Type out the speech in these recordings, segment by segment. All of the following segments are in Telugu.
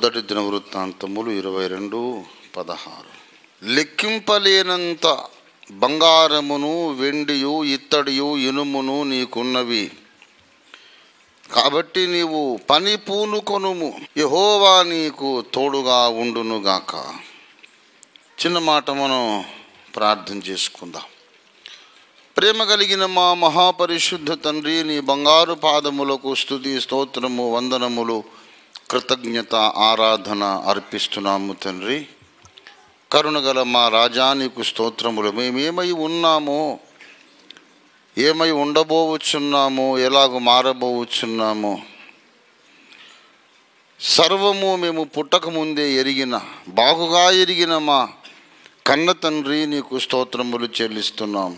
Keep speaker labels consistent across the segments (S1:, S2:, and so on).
S1: మొదటి దినవృత్తాంతములు 22:16. లెక్కింపలేనంత బంగారమును వెండియు ఇత్తడియు ఇనుమును నీకున్నవి, కాబట్టి నీవు పని పూనుకొనుము, యెహోవా నీకు తోడుగా ఉండునుగాక. చిన్న మాట మనం ప్రార్థన చేసుకుందాం. ప్రేమ కలిగిన మా మహాపరిశుద్ధ తండ్రి, నీ బంగారు పాదములకు స్తుతి స్తోత్రము వందనములు కృతజ్ఞత ఆరాధన అర్పిస్తున్నాము తండ్రి. కరుణగల మా రాజా నీకు స్తోత్రములు. మేమేమై ఉన్నామో, ఏమై ఉండబోవచ్చున్నామో, ఎలాగ మారబోవచ్చున్నామో సర్వము మేము పుట్టక ముందే ఎరిగిన, బాగుగా ఎరిగిన మా కన్న తండ్రి నీకు స్తోత్రములు చెల్లిస్తున్నాం.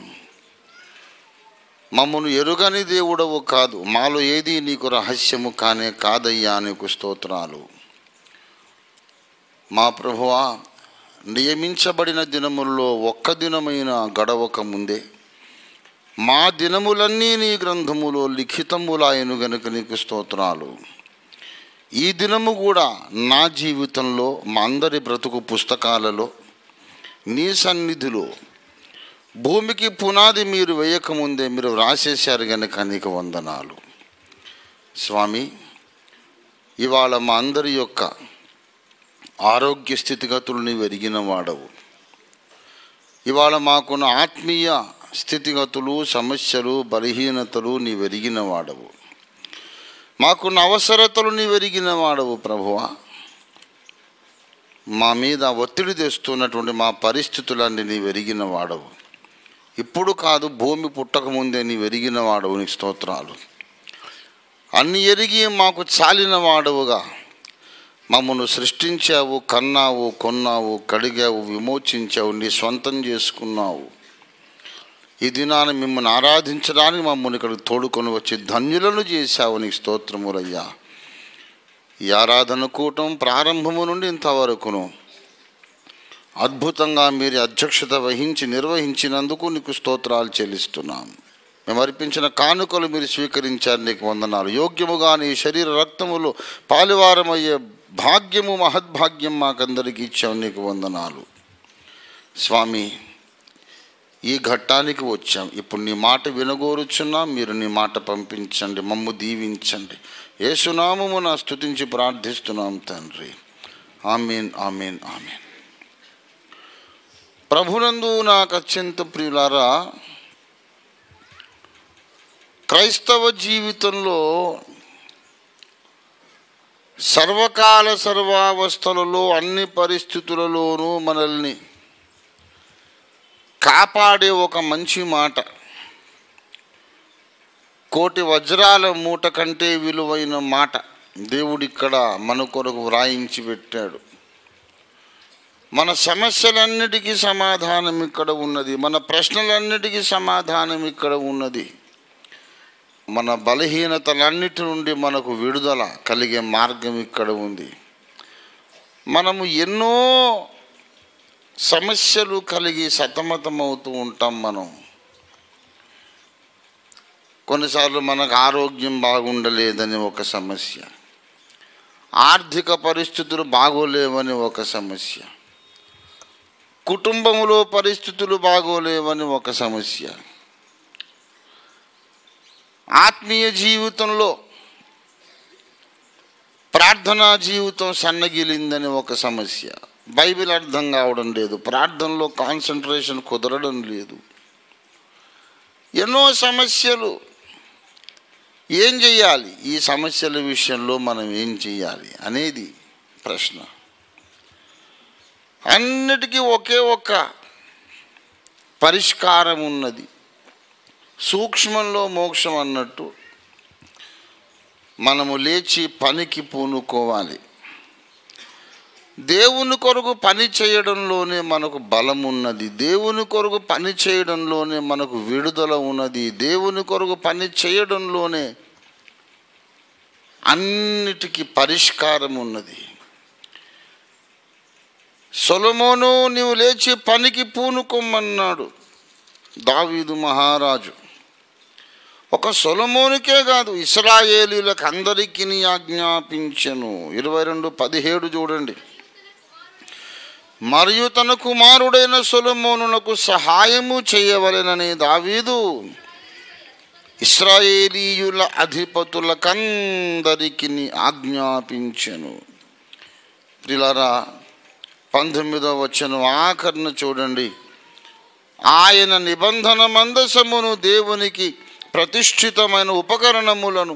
S1: మమ్మను ఎరుగని దేవుడవు కాదు, మాలో ఏది నీకు రహస్యము కానే కాదయ్యా, నీకు స్తోత్రాలు. మా ప్రభువా, నియమించబడిన దినముల్లో ఒక్క దినమైన గడవక ముందే మా దినములన్నీ నీ గ్రంథములో లిఖితములాయను గనుక నీకు స్తోత్రాలు. ఈ దినము కూడా నా జీవితంలో, మా అందరి బ్రతుకు పుస్తకాలలో నీ సన్నిధిలో భూమికి పునాది మీరు వేయకముందే మీరు వ్రాసేశారు గనుక నీకు వందనాలు స్వామి. ఇవాళ మా అందరి యొక్క ఆరోగ్య స్థితిగతులు నీవు ఎరిగిన వాడవు. ఇవాళ మాకున్న ఆత్మీయ స్థితిగతులు, సమస్యలు, బలహీనతలు నీవు ఎరిగిన వాడవు. మాకున్న అవసరతలు నీవు ఎరిగిన వాడవు ప్రభువా. మా మీద ఒత్తిడి తెస్తున్నటువంటి మా పరిస్థితులన్నీ నీవు ఎరిగిన వాడవు. ఇప్పుడు కాదు, భూమి పుట్టకముందే నీవు ఎరిగిన వాడవు, నీకు స్తోత్రాలు. అన్ని ఎరిగి మాకు చాలిన వాడవుగా మమ్మను సృష్టించావు, కన్నావు, కొన్నావు, కడిగావు, విమోచించావు, నీ స్వంతం చేసుకున్నావు. ఈ దినాన మిమ్మల్ని ఆరాధించడానికి మమ్మల్ని ఇక్కడికి తోడుకొని వచ్చి ధన్యులను చేశావు, నీకు స్తోత్రములయ్యా. ఈ ఆరాధన కూటం ప్రారంభము నుండి ఇంతవరకును అద్భుతంగా మీరు అధ్యక్షత వహించి నిర్వహించినందుకు నీకు స్తోత్రాలు చెల్లిస్తున్నాం. మేము అర్పించిన కానుకలు మీరు స్వీకరించారు, నీకు వందనాలు. యోగ్యముగా నీ శరీర రక్తములు పాలువారమయ్యే భాగ్యము, మహద్భాగ్యం మాకందరికి ఇచ్చావు, నీకు వందనాలు స్వామి. ఈ ఘట్టానికి వచ్చాం, ఇప్పుడు నీ మాట వినగోరుచున్నాం. మీరు నీ మాట పంపించండి, మమ్ము దీవించండి. యేసునామమున స్తుతించి ప్రార్థిస్తున్నాం తండ్రి. ఆమేన్, ఆమేన్, ఆమేన్. ప్రభునందు నాకు అత్యంత ప్రియులారా, క్రైస్తవ జీవితంలో సర్వకాల సర్వావస్థలలో అన్ని పరిస్థితులలోనూ మనల్ని కాపాడే ఒక మంచి మాట, కోటి వజ్రాల మూట కంటే విలువైన మాట దేవుడిక్కడ మన కొరకు వ్రాయించి పెట్టాడు. మన సమస్యలన్నిటికీ సమాధానం ఇక్కడ ఉన్నది. మన ప్రశ్నలన్నిటికీ సమాధానం ఇక్కడ ఉన్నది. మన బలహీనతలన్నిటి నుండి మనకు విడుదల కలిగే మార్గం ఇక్కడ ఉంది. మనము ఎన్నో సమస్యలు కలిగి సతమతమవుతూ ఉంటాం. మనం కొన్నిసార్లు మనకు ఆరోగ్యం బాగుండలేదని ఒక సమస్య, ఆర్థిక పరిస్థితులు బాగోలేవని ఒక సమస్య, కుటుంబంలో పరిస్థితులు బాగోలేవని ఒక సమస్య, ఆత్మీయ జీవితంలో ప్రార్థనా జీవితం సన్నగిలిందని ఒక సమస్య, బైబిల్ అర్థం కావడం లేదు, ప్రార్థనలో కాన్సన్ట్రేషన్ కుదరడం లేదు, ఎన్నో సమస్యలు. ఏం చెయ్యాలి? ఈ సమస్యల విషయంలో మనం ఏం చెయ్యాలి అనేది ప్రశ్న. అన్నిటికీ ఒకే ఒక్క పరిష్కారం ఉన్నది. సూక్ష్మంలో మోక్షం అన్నట్టు మనము లేచి పనికి పూనుకోవాలి. దేవుని కొరకు పని చేయడంలోనే మనకు బలం ఉన్నది. దేవుని కొరకు పని చేయడంలోనే మనకు విడుదల ఉన్నది. దేవుని కొరకు పని చేయడంలోనే అన్నిటికీ పరిష్కారం ఉన్నది. సొలొమోను, నీవు లేచి పనికి పూనుకోమన్నాడు దావీదు మహారాజు. ఒక సొలొమోనుకే కాదు, ఇశ్రాయేలీయులకు అందరికీ ఆజ్ఞాపించెను. 22:17 చూడండి. మరియు తన కుమారుడైన సొలొమోనునకు సహాయము చేయవలెనని దావీదు ఇశ్రాయేలీయుల అధిపతులకందరికీ ఆజ్ఞాపించెను. ప్రియులారా, 19వ వచనం ఆఖరణ చూడండి. ఆయన నిబంధన మందసమును, దేవునికి ప్రతిష్ఠితమైన ఉపకరణములను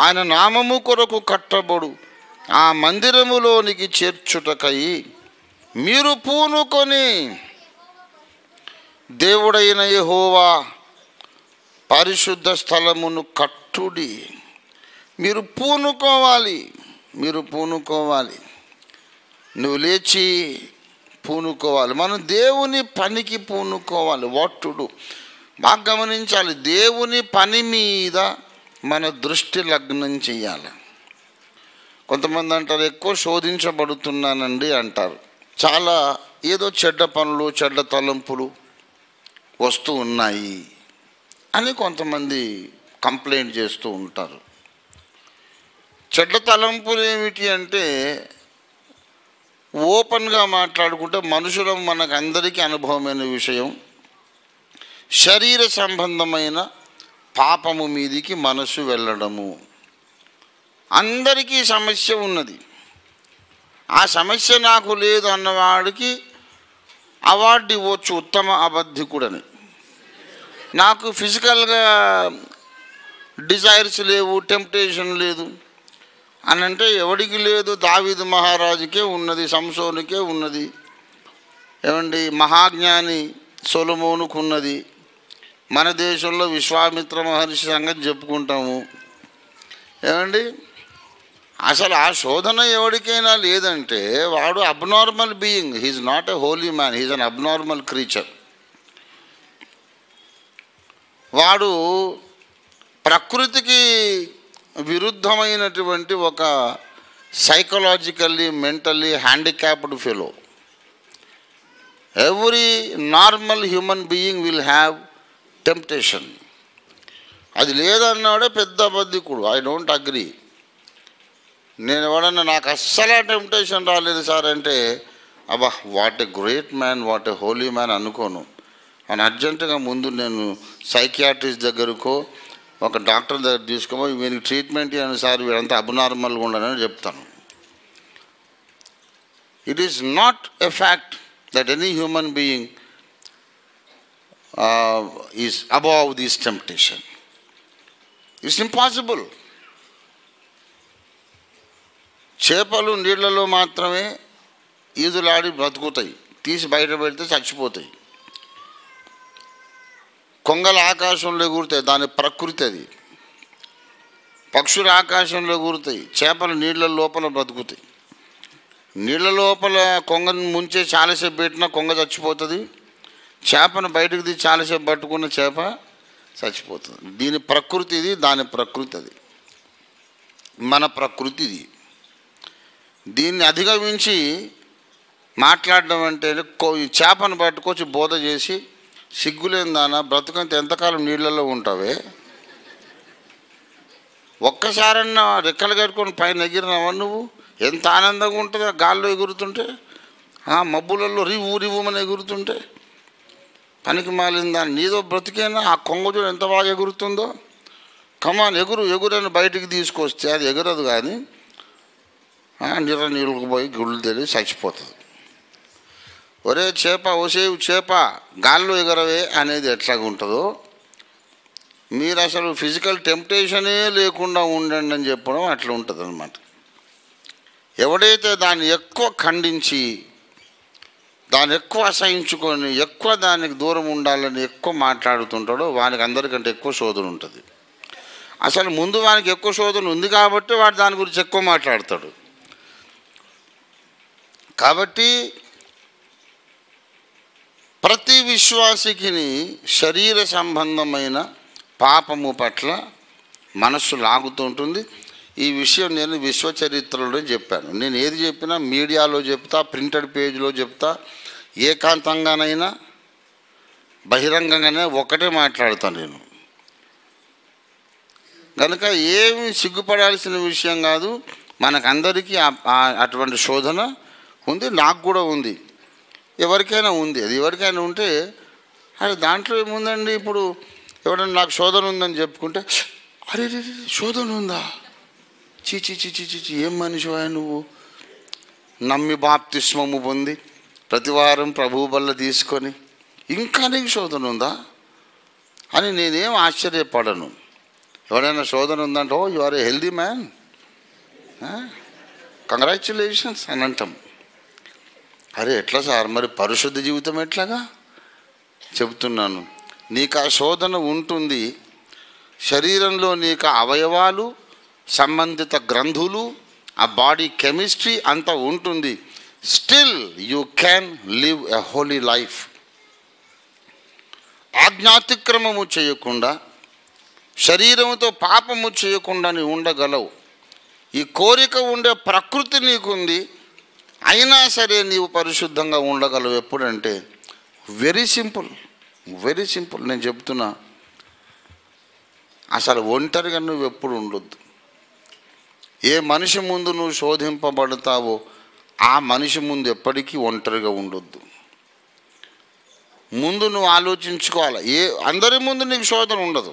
S1: ఆయన నామము కొరకు కట్టబడు ఆ మందిరములోనికి చేర్చుటకై మీరు పూనుకొని దేవుడైన యెహోవా పరిశుద్ధ స్థలమును కట్టుడి. మీరు పూనుకోవాలి. నువ్వు లేచి పూనుకోవాలి. మనం దేవుని పనికి పూనుకోవాలి. What to do. బాగా గమనించాలి. దేవుని పని మీద మన దృష్టి లగ్నం చేయాలి. కొంతమంది అంటారు, ఎక్కువ శోధించబడుతున్నానండి అంటారు. చాలా ఏదో చెడ్డ పనులు, చెడ్డ తలంపులు వస్తూ ఉన్నాయి అని కొంతమంది కంప్లైంట్ చేస్తూ ఉంటారు. చెడ్డ తలంపులు ఏమిటి అంటే, ఓపెన్గా మాట్లాడుకుంటే మనుషులం, మనకు అందరికీ అనుభవమైన విషయం, శరీర సంబంధమైన పాపము మీదికి మనసు వెళ్ళడము. అందరికీ సమస్య ఉన్నది. ఆ సమస్య నాకు లేదు అన్నవాడికి అవార్డు ఇవ్వచ్చు, ఉత్తమ అబద్ధికుడని. నాకు ఫిజికల్గా డిజైర్స్ లేవు, టెంప్టేషన్ లేదు అని అంటే ఎవడికి లేదు? దావీదు మహారాజుకే ఉన్నది, సంసోనుకే ఉన్నది, ఏమండి మహాజ్ఞాని సొలొమోనుకు ఉన్నది. మన దేశంలో విశ్వామిత్ర మహర్షి సంగతి చెప్పుకుంటాము. ఏమండి అసలు ఆ శోధన ఎవరికైనా లేదంటే వాడు abnormal being. He's not a holy man, he's an abnormal creature. వాడు ప్రకృతికి విరుద్ధమైనటువంటి ఒక psychologically mentally handicapped fellow. Every normal human being will have temptation. అది లేదన్నాడే పెద్ద అబద్ధికుడు. I don't agree. నేను ఎవడన్నా నాకు అస్సలు టెంప్టేషన్ రాలేదు సార్ అంటే, అబ్బా what a great man, what a holy man అనుకోను. అని అర్జెంటుగా ముందు నేను సైకియాట్రిస్ట్ దగ్గరకో ఒక డాక్టర్ దగ్గర తీసుకోమో, వీరికి ట్రీట్మెంట్ ఇవ్వండి సార్, వీడంతా అబ్నార్మల్గా ఉండనని చెప్తాను. It is not a fact that any human being is above this temptation. It's impossible. చేపలు నీళ్లలో మాత్రమే ఈదులాడి బ్రతుకుతాయి, తీసి బయట పెడితే చచ్చిపోతాయి. కొంగలు ఆకాశంలో ఎగురుతాయి, దాని ప్రకృతి అది. పక్షులు ఆకాశంలో ఎగురుతాయి, చేపలు నీళ్ళ లోపల బ్రతుకుతాయి. నీళ్ళ లోపల కొంగను ముంచే చాలాసేపు పెట్టినా కొంగ చచ్చిపోతుంది, చేపను బయటకు తీసి చాలాసేపు పట్టుకున్న చేప చచ్చిపోతుంది. దీని ప్రకృతి ఇది, దాని ప్రకృతి అది, మన ప్రకృతి ఇది. దీన్ని అధిగమించి మాట్లాడడం అంటే చేపను పట్టుకొచ్చి బోధ చేసి, సిగ్గులేని దానా బ్రతుకంత ఎంతకాలం నీళ్ళల్లో ఉంటావే, ఒక్కసారన్నా రెక్కలు కట్టుకొని పైన ఎగిరినావా నువ్వు? ఎంత ఆనందంగా ఉంటుందో గాల్లో ఎగురుతుంటే, మబ్బులలో రివ్వుమని ఎగురుతుంటే. పనికి మాలిన దాన్ని నీదో బ్రతికేనా? ఆ కొంగజు ఎంత బాగా ఎగురుతుందో. కమాన్ ఎగురని బయటికి తీసుకొస్తే అది ఎగురదు, కానీ నీళ్ళకు పోయి గుళ్ళు తెలిసి చచ్చిపోతుంది. ఒరే చేప, ఓసేవు చేప, గాల్లో ఎగరవే అనేది ఎట్లాగుంటుందో, మీరు అసలు ఫిజికల్ టెంప్టేషనే లేకుండా ఉండండి అని చెప్పడం అట్లా ఉంటుంది అన్నమాట. ఎవడైతే దాన్ని ఎక్కువ ఖండించి, దాన్ని ఎక్కువ అసహించుకొని, ఎక్కువ దానికి దూరం ఉండాలని ఎక్కువ మాట్లాడుతుంటాడో వానికి అందరికంటే ఎక్కువ శోధన ఉంటుంది. అసలు ముందు వానికి ఎక్కువ శోధన ఉంది కాబట్టి వాడు దాని గురించి ఎక్కువ మాట్లాడతాడు. కాబట్టి ప్రతి విశ్వాసికి శరీర సంబంధమైన పాపము పట్ల మనస్సు లాగుతుంటుంది. ఈ విషయం నేను విశ్వచరిత్రలో చెప్పాను. నేను ఏది చెప్పినా మీడియాలో చెప్తా, ప్రింటెడ్ పేజ్లో చెప్తా, ఏకాంతంగానైనా బహిరంగంగానే ఒకటే మాట్లాడతాను. నేను కనుక ఏమి సిగ్గుపడాల్సిన విషయం కాదు. మనకందరికీ అటువంటి శోధన ఉంది, నాకు కూడా ఉంది, ఎవరికైనా ఉంది. అది ఎవరికైనా ఉంటే అది దాంట్లో ఏముందండి. ఇప్పుడు ఎవడన్నా నాకు శోధన ఉందని చెప్పుకుంటే, అరే శోధన ఉందా, చీచి చీచి చీచి ఏం మనిషివా నువ్వు, నమ్మి బాప్తిస్మము పొంది ప్రతివారం ప్రభువు బల్ల తీసుకొని ఇంకా నీకు శోధన ఉందా అని నేనేం ఆశ్చర్యపడను. ఎవరైనా శోధన ఉందంటే, oh you are a healthy man, congratulations అని అంటాం. అరే ఎట్లా సార్, మరి పరిశుద్ధ జీవితం ఎట్లాగా? చెబుతున్నాను, నీకు ఆ శోధన ఉంటుంది. శరీరంలో నీకు అవయవాలు, సంబంధిత గ్రంథులు, ఆ బాడీ కెమిస్ట్రీ అంతా ఉంటుంది. Still you can live a holy life. ఆజ్ఞాతిక్రమము చేయకుండా, శరీరంతో పాపము చేయకుండా నీవు ఉండగలవు. ఈ కోరిక ఉండే ప్రకృతి నీకుంది, అయినా సరే నీవు పరిశుద్ధంగా ఉండగలవు. ఎప్పుడంటే వెరీ సింపుల్, వెరీ సింపుల్. నేను చెప్తున్నా, అసలు ఒంటరిగా నువ్వు ఎప్పుడు ఉండొద్దు. ఏ మనిషి ముందు నువ్వు శోధింపబడతావో ఆ మనిషి ముందు ఎప్పటికీ ఒంటరిగా ఉండొద్దు. ముందు నువ్వు ఆలోచించుకోవాలి. అందరి ముందు నీకు శోధన ఉండదు.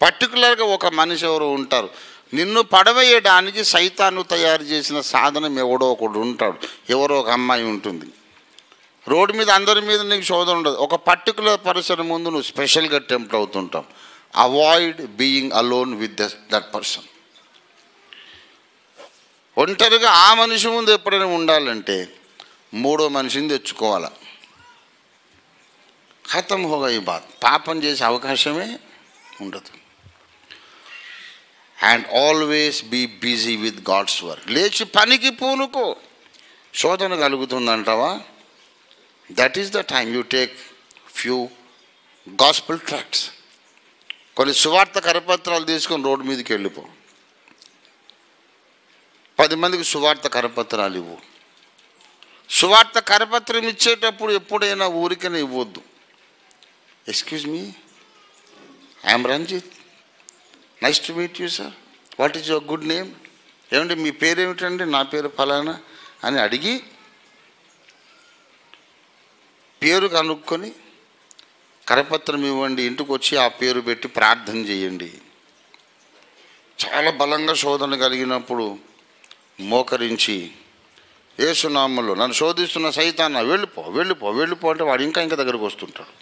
S1: పర్టికులర్గా ఒక మనిషి ఎవరో ఉంటారు, నిన్ను పడవేయడానికి సైతాను తయారు చేసిన సాధనం ఎవడో ఒకడు ఉంటాడు, ఎవరో ఒక అమ్మాయి ఉంటుంది. రోడ్డు మీద అందరి మీద నీకు శోధన ఉండదు. ఒక పర్టికులర్ పర్సన్ ముందు నువ్వు స్పెషల్గా టెంప్ట్ అవుతుంటావు. Avoid being alone with that person. ఒంటరిగా ఆ మనిషి ముందు ఎప్పుడైనా ఉండాలంటే మూడో మనిషిని తెచ్చుకోవాలి. ఖతం హోగా ఈ బాత్. పాపం చేసే అవకాశమే ఉండదు. And always be busy with God's work. లేచి పనికి పూనుకో. శోధన కలుగుతుందంటావా? That is the time you take few gospel tracts, కొన్ని సువార్త కరపత్రాలు తీసుకొని రోడ్డు మీదకి వెళ్ళిపో. 10 మందికి సువార్త కరపత్రాలు ఇవ్వు. సువార్త కరపత్రం ఇచ్చేటప్పుడు ఎప్పుడైనా ఊరికనే ఇవ్వద్దు. Excuse me, I'm Ranjit, nice to meet you sir, what is your good name, ఏమంటే మీ పేరు ఏమిటండి, నా పేరు ఫలానా అని అడిగి పేరు కనుక్కొని కరపత్రం ఇవ్వండి. ఇంటికి వచ్చి ఆ పేరు పెట్టి ప్రార్థన చేయండి. చాలా బలంగా శోధన కలిగినప్పుడు మోకరించి, యేసునామములో నన్ను శోధిస్తున్న సైతానా వెళ్ళిపో వెళ్ళిపో వెళ్ళిపో అంటే వాడు ఇంకా దగ్గరకు వస్తుంటాడు.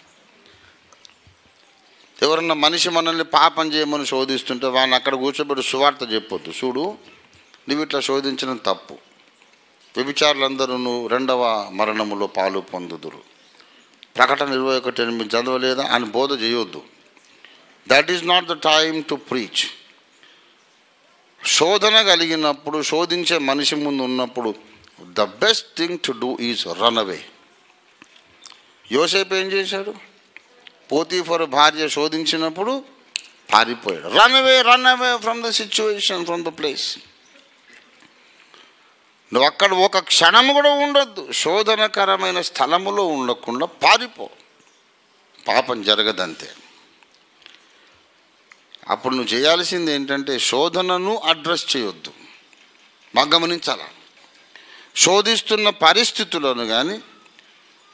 S1: ఎవరన్నా మనిషి మనల్ని పాపం చేయమని శోధిస్తుంటే వాడిని అక్కడ కూర్చోబెట్టి సువార్త చెప్పొద్దు. చూడు, నువ్వు ఇట్లా శోధించడం తప్పు, వ్యభిచారులందరూ 2వ మరణములో పాలు పొందుదురు. ప్రకటన 21:8 చదవలేదా అని బోధ చేయొద్దు. That is not the time to preach. శోధన కలిగినప్పుడు, శోధించే మనిషి ముందు ఉన్నప్పుడు the best thing to do is run away. యోసేపు ఏం చేశాడు? పోతీఫరు భార్య శోధించినప్పుడు పారిపోయాడు. Run away from the situation, from the place. నువ్వు అక్కడ ఒక క్షణము కూడా ఉండొద్దు. శోధనకరమైన స్థలములో ఉండకుండా పారిపో. పాపం జరగదంతే. అప్పుడు నువ్వు చేయాల్సింది ఏంటంటే శోధనను అడ్రస్ చేయొద్దు. బాగా గమనించాలా. శోధిస్తున్న పరిస్థితులను కానీ,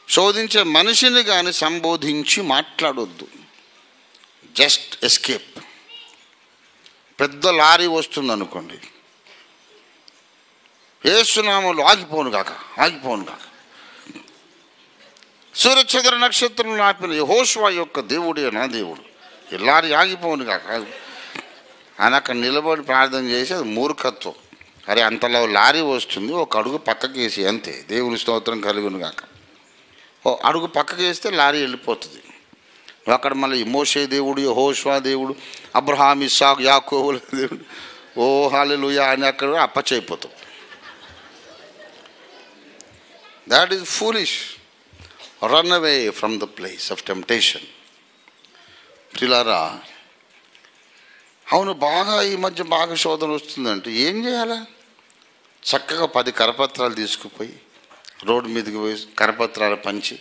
S1: శోధించే మనిషిని కానీ సంబోధించి మాట్లాడొద్దు. Just escape. పెద్ద లారీ వస్తుంది అనుకోండి, యేసునామములో ఆగిపోను కాక. సూర్యచంద్ర నక్షత్రం ఆపిన యెహోషువ యొక్క దేవుడే నా దేవుడు, ఈ లారీ ఆగిపోను కాక అని అక్కడ నిలబడి ప్రార్థన చేసి, అది మూర్ఖత్వం. అరే అంతలో లారీ వస్తుంది, ఒక అడుగు పక్కకి వేసి అంతే, దేవుని స్తోత్రం కలుగును కాక. ఓ అడుగు పక్కకి వేస్తే లారీ వెళ్ళిపోతుంది. అక్కడ మళ్ళీ మోషే దేవుడు, యెహోషువ దేవుడు, అబ్రహాం, ఇస్సాకు, యాకోబుల దేవుడు, ఓ హల్లెలూయా అని అక్కడ అప్పచెయిపోతాం. That is foolish. Run away from the place of temptation. ప్రియులారా, అవును బాగా ఈ మధ్య బాగా శోధన వస్తుందంటే ఏం చేయాలా? చక్కగా 10 కరపత్రాలు తీసుకుపోయి రోడ్డు మీదకి పోయి కరపత్రాలు పంచి,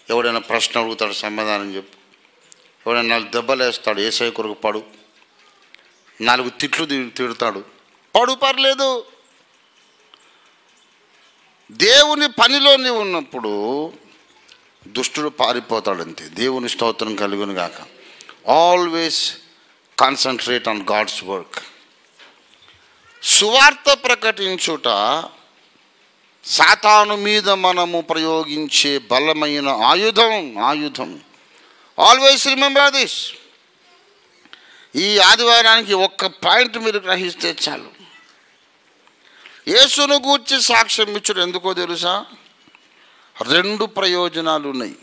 S1: ఎవడైనా ప్రశ్న అడుగుతాడు సమాధానం చెప్పు, ఎవడైనా 4 దెబ్బలు వేస్తాడు యేసయ్య కొరకు పడు, 4 తిట్లు తిడతాడు, పర్లేదు. దేవుని పనిలో నీవు ఉన్నప్పుడు దుష్టుడు పారిపోతాడు అంతే. దేవుని స్తోత్రం కలుగును గాక. Always concentrate on God's work. సువార్త ప్రకటించుట సాతాను మీద మనము ప్రయోగించే బలమైన ఆయుధం. Always remember this. ఈ ఆదివారానికి ఒక్క పాయింట్ మీరు గ్రహిస్తే చాలు. యేసును గూర్చి సాక్ష్యం ఇచ్చుడు ఎందుకో తెలుసా? 2 ప్రయోజనాలు ఉన్నాయి.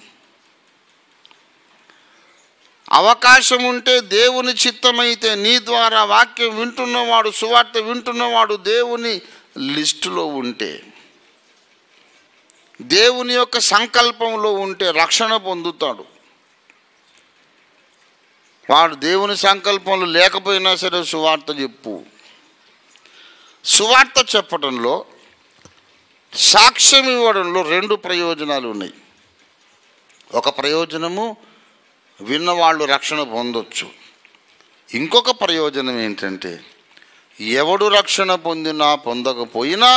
S1: అవకాశం ఉంటే, దేవుని చిత్తమైతే, నీ ద్వారా వాక్యం వింటున్నవాడు, సువార్త వింటున్నవాడు దేవుని లిస్టులో ఉంటే, దేవుని యొక్క సంకల్పంలో ఉంటే రక్షణ పొందుతాడు. వాడు దేవుని సంకల్పంలో లేకపోయినా సరే సువార్త చెప్పు. సువార్త చెప్పడంలో, సాక్ష్యం ఇవ్వడంలో 2 ప్రయోజనాలు ఉన్నాయి. ఒక ప్రయోజనము విన్నవాళ్ళు రక్షణ పొందొచ్చు. ఇంకొక ప్రయోజనం ఏంటంటే, ఎవడు రక్షణ పొందినా పొందకపోయినా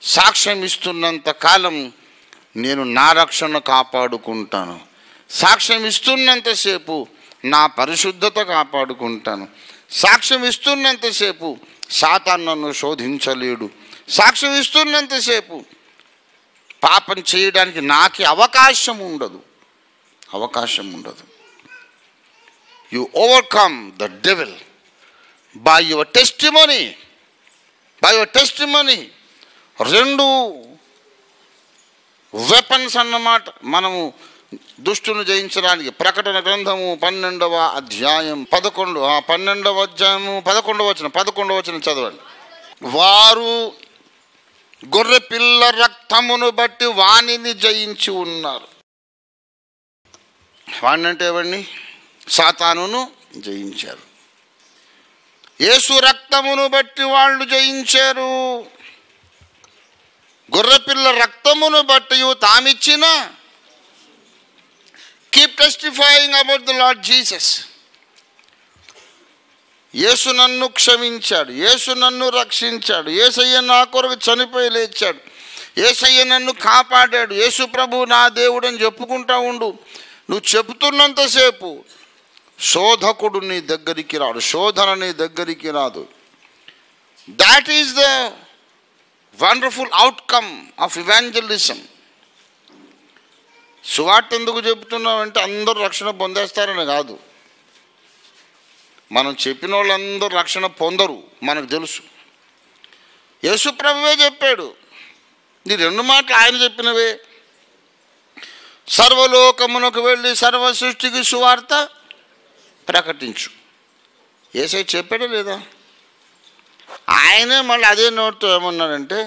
S1: సాక్ష్యం ఇస్తున్నంత కాలం నేను నా రక్షణ కాపాడుకుంటాను. సాక్ష్యం ఇస్తున్నంతసేపు నా పరిశుద్ధత కాపాడుకుంటాను. సాక్ష్యం ఇస్తున్నంతసేపు సాతాను నన్ను శోధించలేడు. సాక్ష్యం ఇస్తున్నంతసేపు పాపం చేయడానికి నాకు అవకాశం ఉండదు. You overcome the devil bye your testimony. 2 weapons అన్నమాట మనము దుష్టును జయించడానికి. ప్రకటన గ్రంథము 12వ అధ్యాయం 11వ వచనం చదవండి. వారు గొర్రె పిల్ల రక్తమును బట్టి వానిని జయించి ఉన్నారు. వాణ్ణి అంటే ఎవరిని? సాతానును జయించారు. యేసు రక్తమును బట్టి వాళ్ళు జయించారు. గొర్రెపిల్ల రక్తమును బట్టి తామిచ్చిన. Keep testifying about the Lord Jesus. Yesu నన్ను క్షమించాడు, యేసు నన్ను రక్షించాడు, యేసయ్య నా కొరకు చనిపోయి లేచాడు, యేసయ్య నన్ను కాపాడాడు, యేసు ప్రభు నా దేవుడు అని చెప్పుకుంటా ఉండు. నువ్వు చెబుతున్నంతసేపు శోధకుడు నీ దగ్గరికి రాడు, శోధన నీ దగ్గరికి రాదు. That is the wonderful outcome of evangelism. సువార్త ఎందుకు చెబుతున్నామంటే అందరూ రక్షణ పొందేస్తారని కాదు. మనం చెప్పిన వాళ్ళందరూ రక్షణ పొందరు, మనకు తెలుసు. యేసు ప్రభువే చెప్పాడు. ఈ 2 మాటలు ఆయన చెప్పినవే. సర్వలోకమునకు వెళ్ళి సర్వ సృష్టికి సువార్త ప్రకటించు. యేసయ్య చెప్పాడే లేదా? ఆయనే మళ్ళీ అదే నోటితో ఏమన్నాడంటే,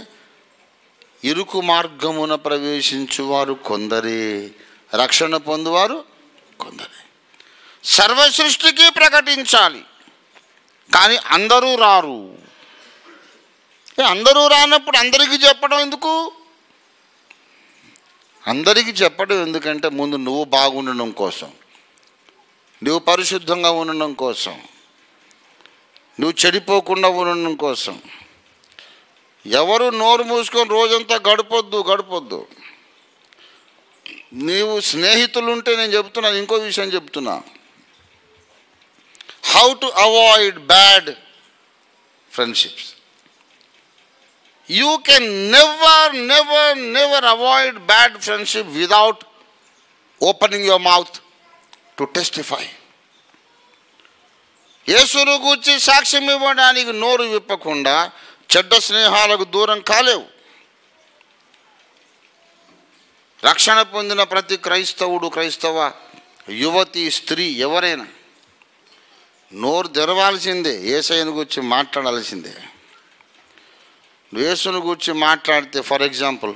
S1: ఇరుకు మార్గమున ప్రవేశించువారు కొందరే, రక్షణ పొందువారు కొందరే. సర్వ సృష్టికి ప్రకటించాలి, కానీ అందరూ రారు. అందరూ రానప్పుడు అందరికీ చెప్పడం ఎందుకు? అందరికీ చెప్పడం ఎందుకంటే, ముందు నువ్వు బాగుండడం కోసం, నువ్వు పరిశుద్ధంగా ఉండడం కోసం, నువ్వు చెడిపోకుండా ఉండడం కోసం. ఎవరు నోరు మూసుకొని రోజంతా గడపొద్దు. నీవు స్నేహితులు ఉంటే, నేను చెప్తున్నాను, ఇంకో విషయం చెప్తున్నా, how to avoid bad friendships. You can never avoid bad friendship without opening your mouth to testify. యేసును గూర్చి సాక్ష్యం ఇవ్వడానికి నోరు విప్పకుండా చెడ్డ స్నేహాలకు దూరం కాలేవు. రక్షణ పొందిన ప్రతి క్రైస్తవుడు, క్రైస్తవ యువతి, స్త్రీ ఎవరైనా నోరు తెరవాల్సిందే. యేసయ్యను గూర్చి మాట్లాడాల్సిందే. యేసును గూర్చి మాట్లాడితే, ఫర్ ఎగ్జాంపుల్,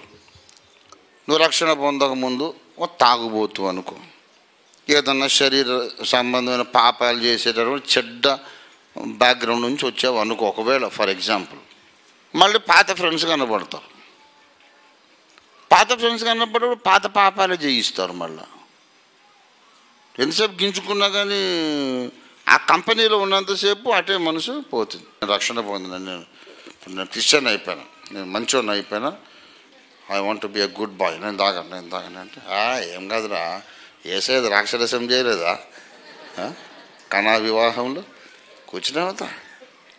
S1: నువ్వు రక్షణ పొందకముందు ఓ తాగుబోతు అనుకో, ఏదన్నా శరీర సంబంధమైన పాపాలు చేసేటప్పుడు చెడ్డ బ్యాక్గ్రౌండ్ నుంచి వచ్చావు అనుకో, ఒకవేళ ఫర్ ఎగ్జాంపుల్, మళ్ళీ పాత ఫ్రెండ్స్ కనబడతారు. పాత ఫ్రెండ్స్ కనబడేప్పుడు పాత పాపాలే చేయిస్తారు. మళ్ళీ ఎంతసేపు గించుకున్నా కానీ ఆ కంపెనీలో ఉన్నంతసేపు అటే మనసు పోతుంది. రక్షణ పొందిన నేను క్రిస్టియన్ అయిపోయాను, నేను మంచోడిని అయిపోయినా, I want to be a good boy, నేను తాగను అంటే ఏం కాదురా, ఏసేది రాక్షరసం చేయలేదా కనా వివాహంలో కూర్చునేవతా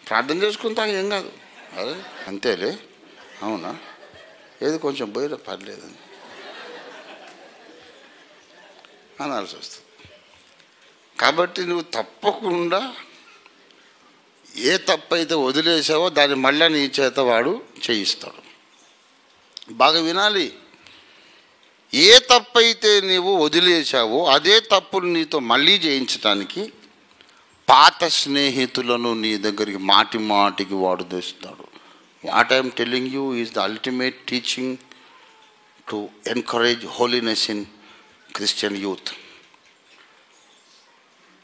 S1: ప్రార్థన చేసుకుంటా, ఏం కాదు, అదే అంతేలే, అవునా, ఏది కొంచెం పోయిరా పర్లేదని అనాల్సి వస్తుంది. కాబట్టి నువ్వు తప్పకుండా ఏ తప్పు అయితే వదిలేసావో దాన్ని మళ్ళీ నీ చేత వాడు చేయిస్తాడు. బాగా వినాలి. ఏ తప్పు అయితే నీవు వదిలేసావో అదే తప్పులు నీతో మళ్ళీ చేయించడానికి పాత స్నేహితులను నీ దగ్గరికి మాటి మాటికి వాడు తెస్తాడు. What I'm telling you is the ultimate teaching to encourage holiness in Christian youth.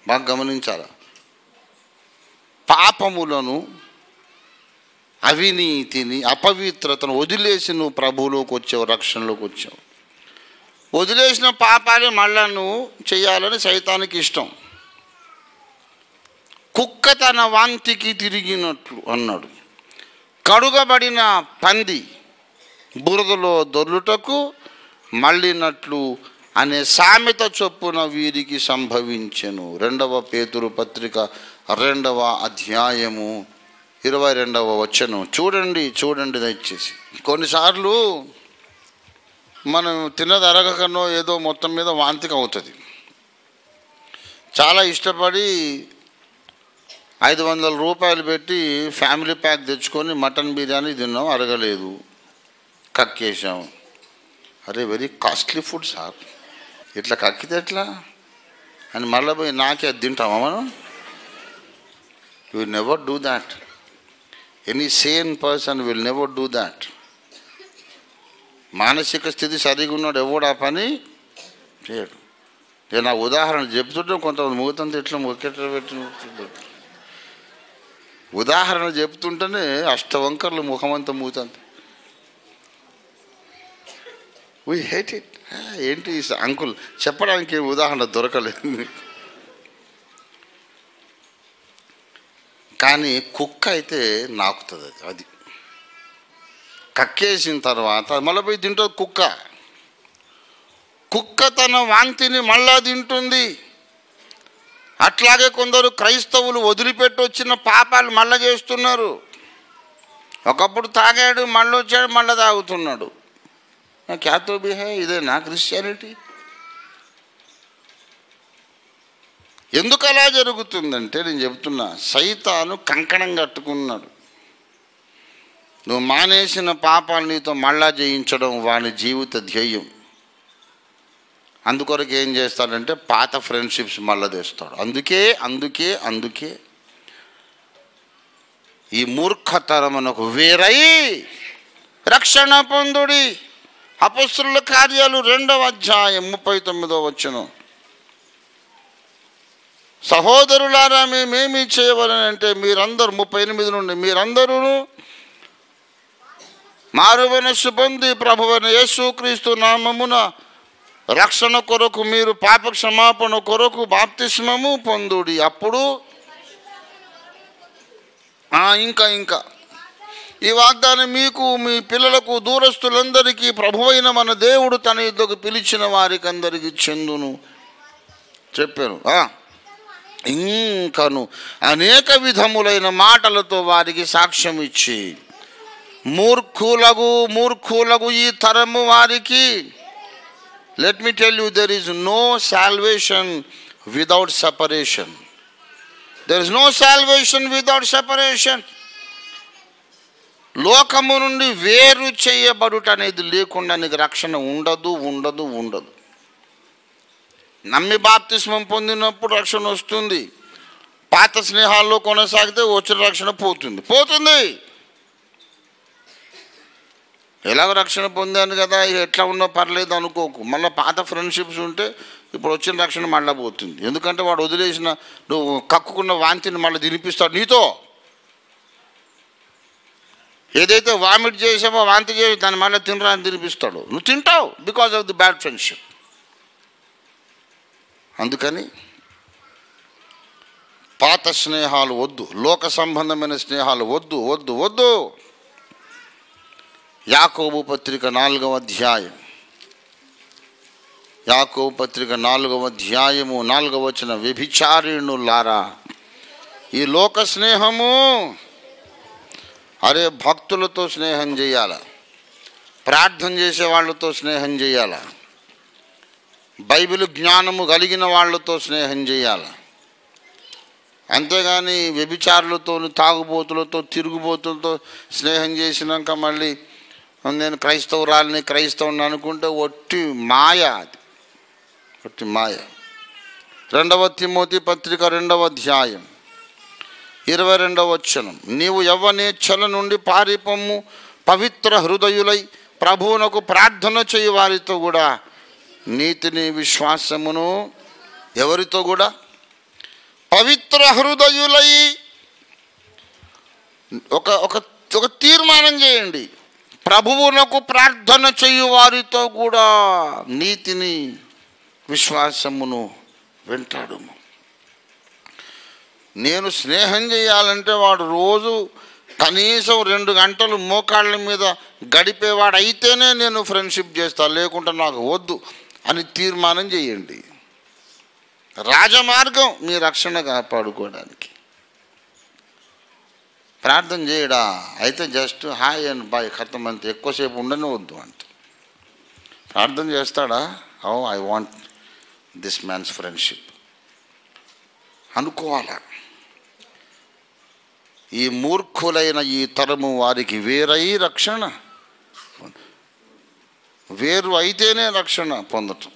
S1: బాగా గమనించాలా. పాపములను, అవినీతిని, అపవిత్రతను వదిలేసి నువ్వు ప్రభువులోకి వచ్చావు, రక్షణలోకి వచ్చావు. వదిలేసిన పాపాలే మళ్ళా నువ్వు చేయాలని సైతానికి ఇష్టం. కుక్క తన వాంతికి తిరిగినట్లు అన్నాడు. కడుగబడిన పంది బురదలో దొర్లుటకు మళ్ళినట్లు అనే సామెత చొప్పున వీరికి సంభవించెను. 2వ పేతురు పత్రిక 2వ అధ్యాయము 22వ వచనం చూడండి దయచేసి. కొన్నిసార్లు మనం తిన్నది అరగకనో ఏదో మొత్తం మీద వాంతికి అవుతుంది. చాలా ఇష్టపడి 500 రూపాయలు పెట్టి ఫ్యామిలీ ప్యాక్ తెచ్చుకొని మటన్ బిర్యానీ తిన్నాం, అరగలేదు, కక్కేసాం. అరే వెరీ కాస్ట్లీ ఫుడ్ సార్, ఇట్లా కక్కితే ఎట్లా అని మళ్ళీ పోయి నాకే అది తింటామా మనం? You never do that. Any Sen person will never do that. మానసిక స్థితి సరిగా ఉన్నాడు ఎవడు ఆ పని చేయడు. నేను నా ఉదాహరణ చెప్తుంటే కొంతమంది మూతంత ఇట్లా మొక్కెట్లా పెట్టి ఉదాహరణ చెప్తుంటేనే అష్టవంకర్లు ముఖమంతా మూతంత. We hate it. ఏంటి అంకుల్ చెప్పడానికి ఉదాహరణ దొరకలేదు. కానీ కుక్క అయితే నాకుతుంది. అది కక్కేసిన తర్వాత మళ్ళీ పోయి తింటుంది కుక్క. కుక్క తన వాంతిని మళ్ళా తింటుంది. అట్లాగే కొందరు క్రైస్తవులు వదిలిపెట్టి వచ్చిన పాపాలు మళ్ళా చేస్తున్నారు. ఒకప్పుడు తాగాడు, మళ్ళీ వచ్చాడు, మళ్ళీ తాగుతున్నాడు. క్యాతో బి హై, ఇదే నా క్రిస్టియానిటీ? ఎందుకు అలా జరుగుతుందంటే నేను చెప్తున్నా, సైతాను కంకణం కట్టుకున్నాడు. నువ్వు మానేసిన పాపాలు నీతో మళ్ళా జయించడం వాని జీవిత ధ్యేయం. అందుకొరకు ఏం చేస్తాడంటే పాత ఫ్రెండ్షిప్స్ మళ్ళా తెస్తాడు. అందుకే ఈ మూర్ఖతరమునకు వేరై రక్షణ పొందుడి. అపొస్తలుల కార్యాలు 2వ అధ్యాయం 39వ వచనం. సహోదరులారా మేమేమి చేయవలనంటే మీరందరూ 38 నుండి మీరందరూ మారు మనస్సు పొంది ప్రభువైన యేసుక్రీస్తు నామమున రక్షణ కొరకు మీరు పాప క్షమాపణ కొరకు బాప్తిస్మము పొందుడి. అప్పుడు ఇంకా ఈ వాగ్దానం మీకు మీ పిల్లలకు దూరస్తులందరికీ ప్రభువైన మన దేవుడు తన యుద్ధకు పిలిచిన వారికి అందరికీ చెందును చెప్పాను. ఇంకను అనేక విధములైన మాటలతో వారికి సాక్ష్యం ఇచ్చి మూర్ఖులకు ఈ తరము వారికి, let me tell you, there is no salvation without separation. There is no salvation without separation. లోకము నుండి వేరు చేయబడుట అనేది లేకుండా నీకు రక్షణ ఉండదు. నమ్మి బాప్తిస్మం పొందినప్పుడు రక్షణ వస్తుంది. పాత స్నేహాల్లో కొనసాగితే వచ్చిన రక్షణ పోతుంది. ఎలాగో రక్షణ పొందాను కదా, ఎట్లా ఉన్నా పర్లేదు అనుకోకు. మళ్ళీ పాత ఫ్రెండ్షిప్స్ ఉంటే ఇప్పుడు వచ్చిన రక్షణ మళ్ళీ పోతుంది. ఎందుకంటే వాడు వదిలేసిన నువ్వు కక్కుకున్న వాంతిని మళ్ళీ తినిపిస్తాడు నీతో. ఏదైతే వామిట్ చేసామో వాంతి చేసి దాన్ని మళ్ళీ తినరా అని తినిపిస్తాడు. నువ్వు తింటావు because of the bad friendship. అందుకని పాత స్నేహాలు వద్దు, లోక సంబంధమైన స్నేహాలు వద్దు వద్దు వద్దు. యాకోబు పత్రిక 4వ అధ్యాయం, యాకోబు పత్రిక 4వ అధ్యాయము 4వ వచనం, వ్యభిచారిణులారా, ఈ లోక స్నేహము, అరే భక్తులతో స్నేహం చేయాల, ప్రార్థన చేసే వాళ్ళతో స్నేహం చేయాల, బైబిల్ జ్ఞానము కలిగిన వాళ్ళతో స్నేహం చేయాల. అంతేగాని వ్యభిచారులతో, తాగుబోతులతో, తిరుగుబోతులతో స్నేహం చేసినాక మళ్ళీ నేను క్రైస్తవురాలని, క్రైస్తవుని అనుకుంటే ఒట్టి మాయ, అది ఒట్టి మాయ. 2వ తిమోతి పత్రిక 2వ అధ్యాయం 22వ వచనం, నీవు యవ్వనేచ్ఛల నుండి పారిపొమ్ము, పవిత్ర హృదయులై ప్రభువునకు ప్రార్థన చేయి వారితో కూడా నీతిని విశ్వాసమును, ఎవరితో కూడా? పవిత్ర హృదయులై. ఒక తీర్మానం చేయండి, ప్రభువునకు ప్రార్థన చేయు వారితో కూడా నీతిని విశ్వాసమును వెంటాడు. నేను స్నేహం చేయాలంటే వాడు రోజు కనీసం 2 గంటలు మోకాళ్ళ మీద గడిపేవాడు అయితేనే నేను ఫ్రెండ్షిప్ చేస్తాను, లేకుంటే నాకు వద్దు అని తీర్మానం చేయండి. రాజమార్గం మీ రక్షణ కాపాడుకోవడానికి. ప్రార్థన చేయడా అయితే జస్ట్ హాయ్ అండ్ బాయ్ ఖతం అంతే, ఎక్కువసేపు ఉండనే వద్దు అంట. ప్రార్థన చేస్తాడా? Oh I want this man's friendship అనుకోవాలా. ఈ మూర్ఖులైన ఈ తరము వారికి వేరై రక్షణ, వేరు అయితేనే రక్షణ పొందటం.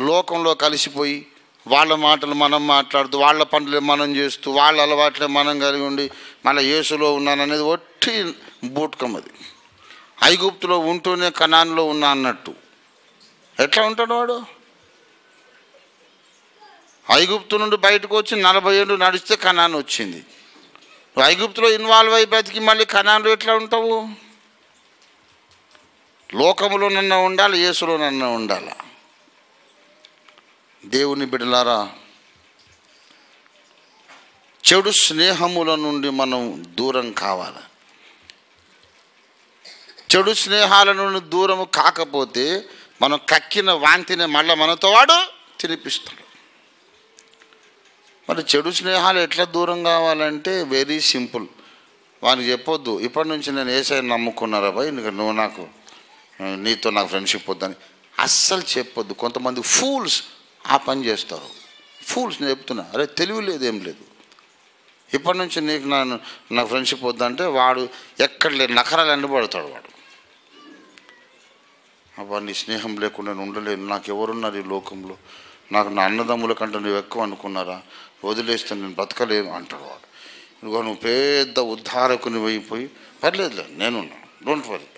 S1: లోకంలో కలిసిపోయి వాళ్ళ మాటలు మనం మాట్లాడుతూ, వాళ్ళ పనులు మనం చేస్తూ, వాళ్ళ అలవాట్లే మనం కలిగి ఉండి మళ్ళీ యేసులో ఉన్నాననేది ఒట్టి బూటకం. అది ఐగుప్తులో ఉంటూనే కనాన్లో ఉన్నా అన్నట్టు. ఎట్లా ఉంటాడు వాడు? ఐగుప్తు నుండి బయటకు వచ్చి 40 ఏళ్ళు నడిస్తే కనాన్ వచ్చింది. ఐగుప్తులో ఇన్వాల్వ్ అయి బతికి మళ్ళీ కనాన్లో ఎట్లా ఉంటావు? లోకములోనన్నా ఉండాలి, యేసులోనన్నా ఉండాలి. దేవుని బిడ్డలారా, చెడు స్నేహముల నుండి మనం దూరం కావాలి. చెడు స్నేహాల నుండి దూరం కాకపోతే మనం కక్కిన వాంతిని మళ్ళీ మనతో వాడు తినిపిస్తాడు. మరి చెడు స్నేహాలు ఎట్లా దూరం కావాలంటే వెరీ సింపుల్. వానికి చెప్పొద్దు, ఇప్పటి నుంచి నేను యేసయ్యని నమ్ముకున్నారా భయ్, నువ్వు నీతో నాకు ఫ్రెండ్షిప్ వద్దని అస్సలు చెప్పొద్దు. కొంతమంది ఫూల్స్ ఆ పని చేస్తారు. ఫూల్స్ నేను చెప్తున్నా, అరే తెలివి లేదు, ఏం లేదు. ఇప్పటి నుంచి నీకు నాకు ఫ్రెండ్షిప్ వద్దంటే వాడు ఎక్కడ లేదు నకరాలు ఎండబడతాడు. వాడు అబ్బా నీ స్నేహం లేకుండా నేను ఉండలేను, నాకు ఎవరున్నారు ఈ లోకంలో, నాకు నా అన్నదమ్ముల కంటే నువ్వు ఎక్కువ అనుకున్నారా, వదిలేస్తే నేను బతకలేను అంటాడు వాడు. ఇదిగో నువ్వు పెద్ద ఉద్ధారకుని అయిపోయి పర్లేదులే నేనున్నా, డోంట్ వరీ.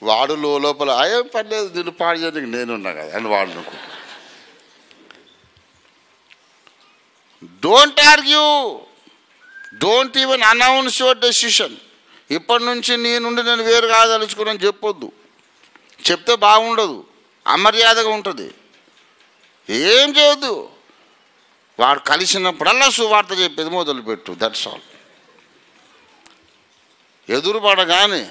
S1: వాడు లోపల అయ్యో పర్లేదు నేను పాడు చేయడానికి నేనున్నా కదా అని వాడు అనుకుంటా. Don't argue, don't even announce your decision. ఇప్పటి నుంచి నీ నుండి నేను వేరు కాదలుచుకున్నాను చెప్పొద్దు. చెప్తే బాగుండదు, అమర్యాదగా ఉంటుంది. ఏం చేయొద్దు. వాడు కలిసినప్పుడల్లా సువార్త చెప్పేది మొదలుపెట్టు, దట్స్ ఆల్. ఎదురుపడగానే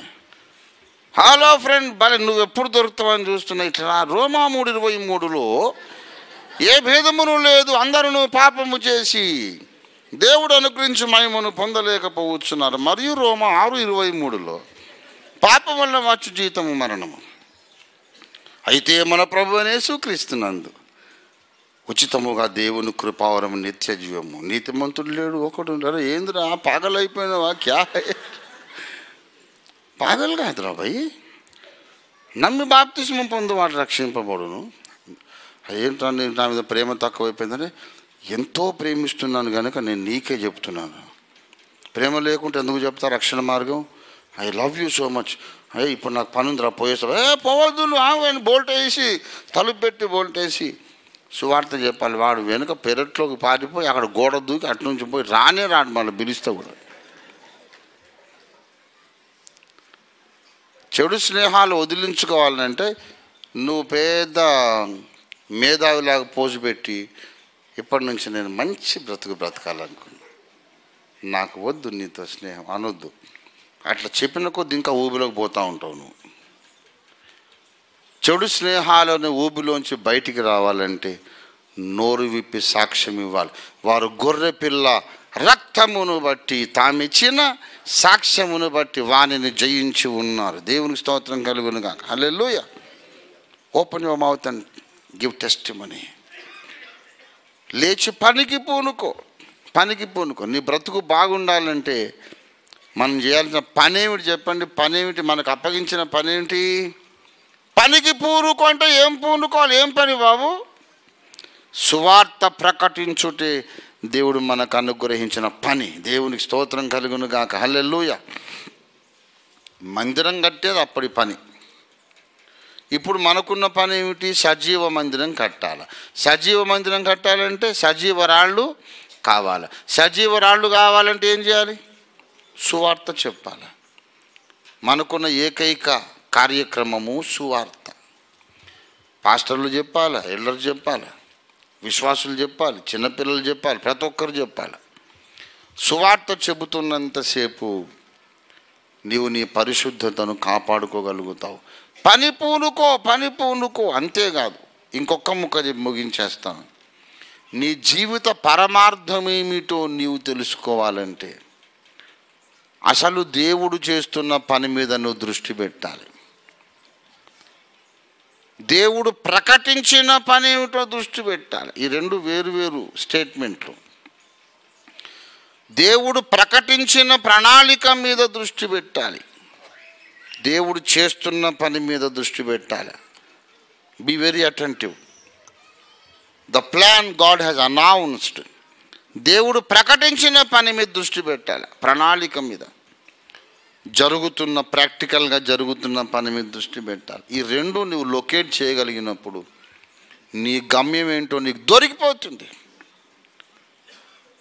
S1: హలో ఫ్రెండ్ భలే నువ్వు ఎప్పుడు దొరుకుతావని చూస్తున్నా. ఇట్లా రోమా 3:23లో ఏ భేదమును లేదు, అందరూ పాపము చేసి దేవుడు అనుగ్రహించి మహిమను పొందలేకపోవచ్చున్నారు. మరియు రోమా 6:23లో పాపం వల్ల వచ్చు జీతము మరణము, అయితే మన ప్రభువైన యేసుక్రీస్తునందు ఉచితముగా దేవుని కృపావరము నిత్య జీవము. నీతిమంతుడు లేడు ఒకడు. అరే ఏందిరా పాగలైపోయినావా? క్యా పాగలు కాదురా భయ్, నమ్మి బాప్తిస్మం పొందు వాడు రక్షింపబడును. ఏంటంటే నా మీద ప్రేమ తక్కువైపోయిందని, ఎంతో ప్రేమిస్తున్నాను కనుక నేను నీకే చెప్తున్నాను. ప్రేమ లేకుంటే ఎందుకు చెప్తా రక్షణ మార్గం? I love you so much. ఇప్పుడు నాకు పని ఉందిరా పోయేస్తావు. పోవద్దు నువ్వు బోల్ట్ వేసి తలుపు పెట్టి బోల్ట్ వేసి సువార్త చెప్పాలి. వాడు వెనుక పెరట్లోకి పారిపోయి అక్కడ గోడ దూకి అటు నుంచి పోయి రానే రాడు, మళ్ళీ పిలిస్తే కూడా. చెడు స్నేహాలు వదిలించుకోవాలంటే నువ్వు పెద్ద మేధావిలాగా పోజు పెట్టి ఇప్పటి నుంచి నేను మంచి బ్రతుకు బ్రతకాలనుకున్నా, నాకు వద్దు నీతో స్నేహం అనొద్దు. అట్లా చెప్పిన కొద్ది ఇంకా ఊబిలోకి పోతూ ఉంటావు నువ్వు. చెడు స్నేహాలను ఊబిలోంచి బయటికి రావాలంటే నోరు విప్పి సాక్ష్యం ఇవ్వాలి. వారు గొర్రె పిల్ల రక్తమును బట్టి తామిచ్చిన సాక్ష్యమును బట్టి వానిని జయించి ఉన్నారు. దేవునికి స్తోత్రం కలుగును గాక. Hallelujah. Open your mouth and give testimony. లేచి పనికి పూనుకో. నీ బ్రతుకు బాగుండాలంటే మనం చేయాల్సిన పని ఏమిటి చెప్పండి? పని ఏమిటి? మనకు అప్పగించిన పని ఏమిటి? పనికి పూనుకో అంటే ఏం పూనుకోవాలి? ఏం పని బాబు? సువార్త ప్రకటించుటే దేవుడు మనకు అనుగ్రహించిన పని. దేవునికి స్తోత్రం కలుగును గాక. హల్లెలూయా. మందిరం కట్టేది అప్పటి పని. ఇప్పుడు మనకున్న పని ఏమిటి? సజీవ మందిరం కట్టాలి. సజీవ మందిరం కట్టాలంటే సజీవరాళ్ళు కావాలి. సజీవరాళ్ళు కావాలంటే ఏం చేయాలి? సువార్త చెప్పాలి. మనకున్న ఏకైక కార్యక్రమము సువార్త. పాస్టర్లు చెప్పాలి, ఎల్లరు చెప్పాలి, విశ్వాసులు చెప్పాలి, చిన్నపిల్లలు చెప్పాలి, ప్రతి ఒక్కరు చెప్పాలి. సువార్త చెబుతున్నంతసేపు నీవు నీ పరిశుద్ధతను కాపాడుకోగలుగుతావు. పని పూనుకో. అంతేకాదు, ఇంకొక ముక్క ముగించేస్తాను. నీ జీవిత పరమార్థమేమిటో నీవు తెలుసుకోవాలంటే అసలు దేవుడు చేస్తున్న పని మీద నువ్వు దృష్టి పెట్టాలి. దేవుడు ప్రకటించిన పని ఏమిటో దృష్టి పెట్టాలి. ఈ రెండు వేరు స్టేట్మెంట్లు. దేవుడు ప్రకటించిన ప్రణాళిక మీద దృష్టి పెట్టాలి, దేవుడు చేస్తున్న పని మీద దృష్టి పెట్టాలి. Be very attentive. The plan God has announced. దేవుడు ప్రకటించిన పని మీద దృష్టి పెట్టాలి, ప్రణాళిక మీద, ప్రాక్టికల్గా జరుగుతున్న పని మీద దృష్టి పెట్టాలి. ఈ రెండు నువ్వు లొకేట్ చేయగలిగినప్పుడు నీ గమ్యం ఏంటో నీకు దొరికిపోతుంది,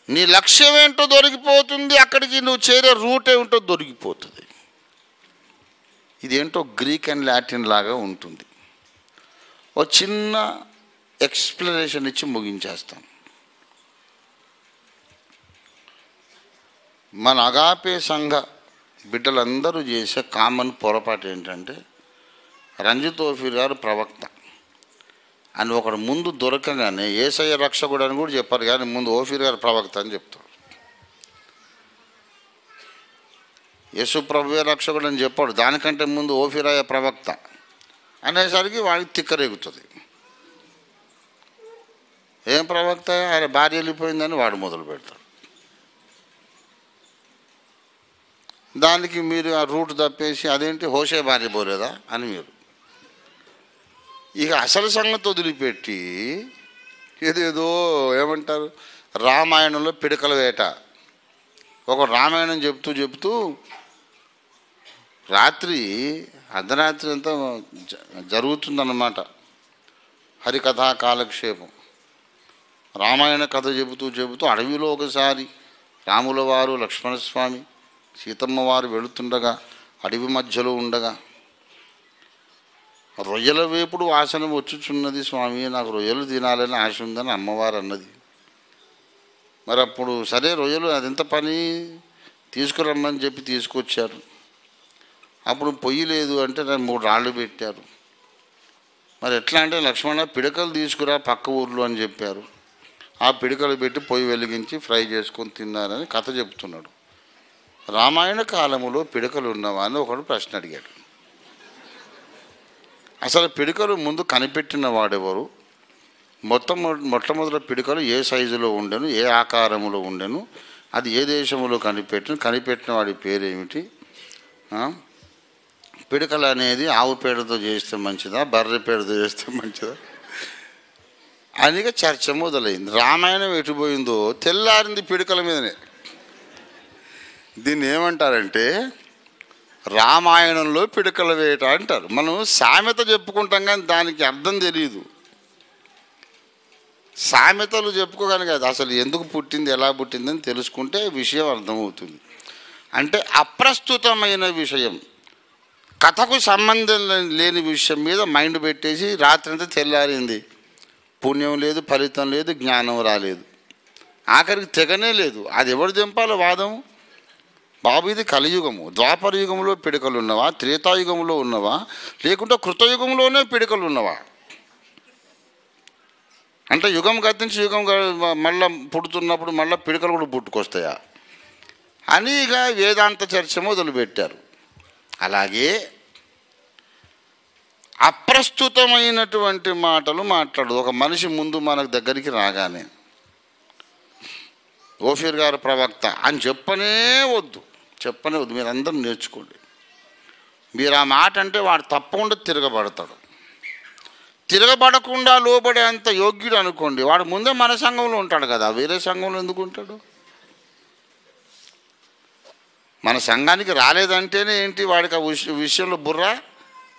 S1: నీ లక్ష్యం ఏంటో దొరికిపోతుంది, అక్కడికి నువ్వు చేరే రూట్ ఏమిటో దొరికిపోతుంది. ఇదేంటో గ్రీక్ అండ్ లాటిన్ లాగా ఉంటుంది. ఓ చిన్న ఎక్స్ప్లెనేషన్ ఇచ్చి ముగించేస్తాం. మన అగాపే సంఘ బిడ్డలందరూ చేసే కామన్ పొరపాటు ఏంటంటే, రంజిత్ ఓఫీర్ గారు ప్రవక్త అని ఒకడు ముందు దొరకగానే యేసయ్య రక్షకుడు అని కూడా చెప్పారు, కానీ ముందు ఓఫీర్ గారు ప్రవక్త అని చెప్తారు. యేసు ప్రభువే రక్షకుడు అని చెప్పాడు, దానికంటే ముందు ఓఫీరాయ ప్రవక్త అనేసరికి వాడికి తిక్కరేగుతుంది. ఏం ప్రవక్త? ఆయన భార్య వెళ్ళిపోయిందని వాడు మొదలు పెడతాడు. దానికి మీరు ఆ రూట్ తప్పేసి అదేంటి హోషే భార్య పోలేదా అని మీరు ఇక అసలు సంగతి వదిలిపెట్టి ఏదేదో ఏమంటారు, రామాయణంలో పిడకల వేట. ఒక రామాయణం చెప్తూ రాత్రి అర్ధరాత్రి అంతా జరుగుతుందన్నమాట హరికథా కాలక్షేపం. రామాయణ కథ చెబుతూ అడవిలో ఒకసారి రాముల వారు, లక్ష్మణస్వామి, సీతమ్మ వారు వెళుతుండగా అడవి మధ్యలో ఉండగా రొయ్యల వేపుడు వాసన వచ్చుచున్నది స్వామి, నాకు రొయ్యలు తినాలని ఆశ ఉందని అమ్మవారు అన్నది. మరి అప్పుడు సరే రొయ్యలు అదెంత పని తీసుకురమ్మని చెప్పి తీసుకొచ్చారు. అప్పుడు పొయ్యి లేదు అంటే 3 రాళ్ళు పెట్టారు. మరి ఎట్లా అంటే, లక్ష్మణ పిడకలు తీసుకురా పక్క ఊర్లో అని చెప్పారు. ఆ పిడకలు పెట్టి పొయ్యి వెలిగించి ఫ్రై చేసుకొని తిన్నారని కథ చెప్తున్నాడు. రామాయణ కాలములో పిడకలు ఉన్నవా అని ఒకడు ప్రశ్న అడిగాడు. అసలు పిడకలు ముందు కనిపెట్టిన వాడెవరు? మొట్టమొదటి పిడకలు ఏ సైజులో ఉండెను, ఏ ఆకారములో ఉండెను, అది ఏ దేశంలో కనిపెట్టిన వాడి పేరేమిటి? పిడకలు అనేది ఆవు పేడతో చేస్తే మంచిదా, బర్రె పేడతో చేస్తే మంచిదా అని చర్చ మొదలైంది. రామాయణం ఎటుపోయిందో తెల్లారింది పిడకల మీదనే. దీన్ని ఏమంటారంటే రామాయణంలో పిడకల వేట అంటారు. మనం సామెత చెప్పుకుంటాం కానీ దానికి అర్థం తెలియదు. సామెతలు చెప్పుకోగానే కాదు, అసలు ఎందుకు పుట్టింది, ఎలా పుట్టిందని తెలుసుకుంటే విషయం అర్థమవుతుంది. అంటే అప్రస్తుతమైన విషయం, కథకు సంబంధం లేని విషయం మీద మైండ్ పెట్టేసి రాత్రి అంతా తెల్లారింది పుణ్యం లేదు, ఫలితం లేదు, జ్ఞానం రాలేదు, ఆఖరికి తెగనే లేదు. అది ఎవరు దింపాలో వాదం? బాబు ఇది కలియుగము, ద్వాపర యుగంలో పిడకలు ఉన్నవా, త్రేతాయుగంలో ఉన్నవా, లేకుంటే కృతయుగంలోనే పిడకలు ఉన్నవా? అంటే యుగం గతించి యుగం మళ్ళీ పుడుతున్నప్పుడు మళ్ళీ పిడకలు కూడా పుట్టుకొస్తాయా అని ఇక వేదాంత చర్చ మొదలుపెట్టారు. అలాగే అప్రస్తుతమైనటువంటి మాటలు మాట్లాడు. ఒక మనిషి ముందు మనకు దగ్గరికి రాగానే ఓఫీర్ గారు ప్రవక్త అని చెప్పనే వద్దు. మీరందరూ నేర్చుకోండి. మీరు ఆ మాట అంటే వాడు తప్పకుండా తిరగబడతాడు. తిరగబడకుండా లోబడే అంత యోగ్యుడు అనుకోండి, వాడు ముందే మన సంఘంలో ఉంటాడు కదా, వేరే సంఘంలో ఎందుకు ఉంటాడు? మన సంఘానికి రాలేదంటేనే ఏంటి, వాడికి ఆ విషయంలో బుర్ర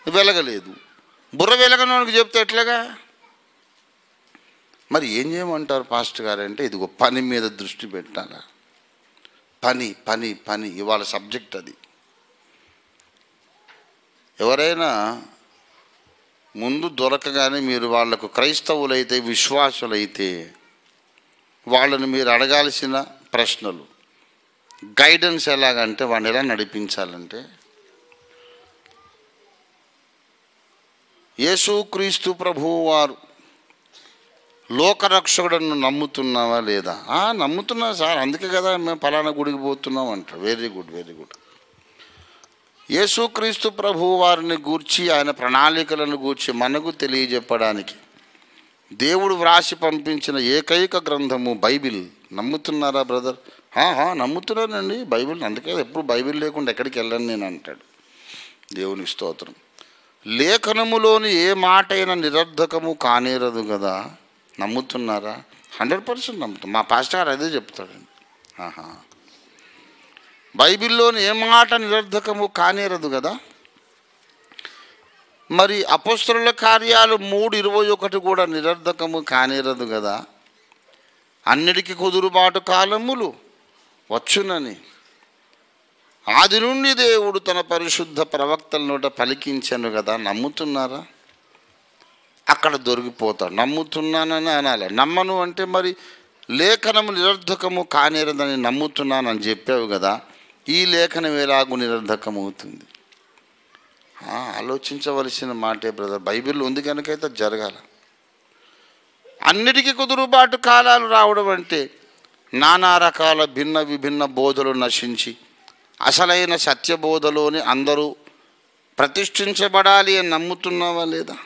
S1: వెలగలేదు. బుర్ర వెలగనోనికి చెప్తే ఎట్లాగా? మరి ఏం చేయమంటారు పాస్టర్ గారు అంటే, ఇదిగో పని మీద దృష్టి పెట్టాలా. పని పని పని ఇవాళ సబ్జెక్ట్ అది. ఎవరైనా ముందు దొరకగానే మీరు వాళ్లకు క్రైస్తవులైతే, విశ్వాసులైతే వాళ్ళని మీరు అడగాల్సిన ప్రశ్నలు, గైడెన్స్ ఎలాగంటే వాడిని ఎలా నడిపించాలంటే, యేసుక్రీస్తు ప్రభువు వారు లోకరక్షకుడను నమ్ముతున్నావా లేదా? నమ్ముతున్నా సార్, అందుకే కదా మేము ఫలానా గుడికి పోతున్నాం అంటారు. Very good, very good. యేసుక్రీస్తు ప్రభువు వారిని గూర్చి, ఆయన ప్రణాళికలను గూర్చి మనకు తెలియజెప్పడానికి దేవుడు వ్రాసి పంపించిన ఏకైక గ్రంథము బైబిల్. నమ్ముతున్నారా బ్రదర్? నమ్ముతున్నానండి బైబిల్, అందుకే ఎప్పుడు బైబిల్ లేకుండా ఎక్కడికి వెళ్ళను నేను అంటాడు. దేవుని స్తోత్రం. లేఖనములోని ఏ మాట అయినా నిరర్ధకము కానేరదు కదా. నమ్ముతున్నారా? 100% నమ్ముతాం. మా పాస్టర్ గారు అదే చెప్తాడండి. బైబిల్లోని ఏ మాట నిరర్ధకము కానేరదు కదా. మరి అపోస్తలుల కార్యాలు 3:21 కూడా నిరర్ధకము కానేరదు కదా. అన్నిటికీ కుదురుబాటు కాలములు వచ్చునని ఆది నుండి దేవుడు తన పరిశుద్ధ ప్రవక్తల నోట పలికించను కదా. నమ్ముతున్నారా? అక్కడ దొరికిపోతాడు. నమ్ముతున్నానని అనాలి. నమ్మను అంటే మరి లేఖనము నిరర్ధకము కానేరదని నమ్ముతున్నానని చెప్పావు కదా, ఈ లేఖనం ఎలాగూ నిరర్ధకమవుతుంది? ఆలోచించవలసిన మాటే బ్రదర్. బైబిల్ ఉంది కనుకైతే జరగాల. అన్నిటికీ కుదురుబాటు కాలాలు రావడం అంటే నానా రకాల భిన్న విభిన్న బోధలు నశించి అసలైన సత్యబోధలోని అందరూ ప్రతిష్ఠించబడాలి అని నమ్ముతున్నావా లేదా?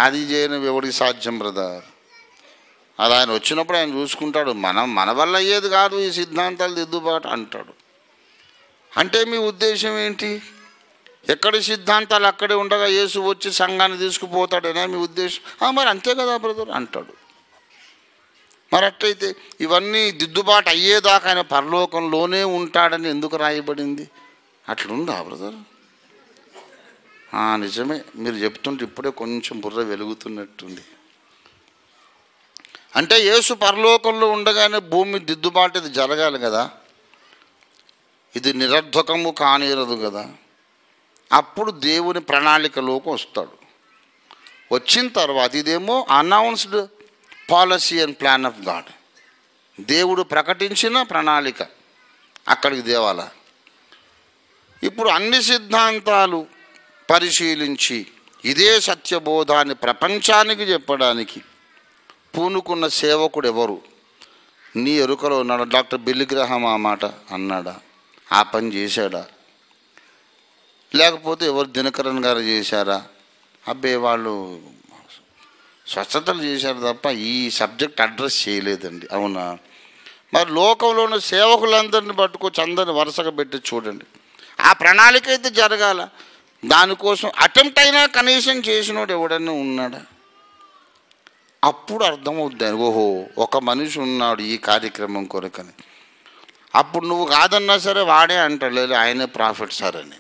S1: అది చేయని ఎవరికి సాధ్యం బ్రదర్. అది ఆయన వచ్చినప్పుడు ఆయన చూసుకుంటాడు. మన వల్ల అయ్యేది కాదు ఈ సిద్ధాంతాలు దిద్దుబాటు అంటాడు. అంటే మీ ఉద్దేశం ఏంటి? ఎక్కడి సిద్ధాంతాలు అక్కడే ఉండగా యేసు వచ్చి సంఘాన్ని తీసుకుపోతాడేనా మీ ఉద్దేశం? మరి అంతే కదా బ్రదర్ అంటాడు. మరి అట్లయితే ఇవన్నీ దిద్దుబాటు అయ్యేదాకా ఆయన పరలోకంలోనే ఉంటాడని ఎందుకు రాయబడింది? అట్లుందా బ్రదర్? నిజమే. మీరు చెప్తుంటే ఇప్పుడే కొంచెం బుర్ర వెలుగుతున్నట్టుంది. అంటే యేసు పరలోకంలో ఉండగానే భూమి దిద్దుబాటు ఇది జరగాలి కదా. ఇది నిరర్ధకము కానేరదు కదా. అప్పుడు దేవుని ప్రణాళికలోకి వస్తాడు. వచ్చిన తర్వాత ఇదేమో announced policy and plan of God. దేవుడు ప్రకటించిన ప్రణాళిక అక్కడికి దేవాల. ఇప్పుడు అన్ని సిద్ధాంతాలు పరిశీలించి ఇదే సత్యబోధాన్ని ప్రపంచానికి చెప్పడానికి పూనుకున్న సేవకుడు ఎవరు? నీ ఎరుకలో ఉన్నాడు. డాక్టర్ బిల్లీ గ్రహాం ఆ మాట అన్నాడా? ఆ పని చేశాడా? లేకపోతే ఎవరు దినకరన్ గారు చేశారా? అబ్బే వాళ్ళు స్వచ్ఛతలు చేశారు తప్ప ఈ సబ్జెక్ట్ అడ్రస్ చేయలేదండి. అవునా? మరి లోకంలో ఉన్న సేవకులందరినీ పట్టుకొచ్చి అందరిని వరుసగా పెట్టి చూడండి. ఆ ప్రణాళిక అయితే జరగాల. దానికోసం అటెంప్ట్ అయినా కనీసం చేసినోడు ఎవడన్నా ఉన్నాడా? అప్పుడు అర్థమవుద్ది, ఓహో ఒక మనిషి ఉన్నాడు ఈ కార్యక్రమం కొరకని. అప్పుడు నువ్వు కాదన్నా సరే వాడే అంటాడు, లేదు ఆయనే ప్రాఫిట్ సార్ అని.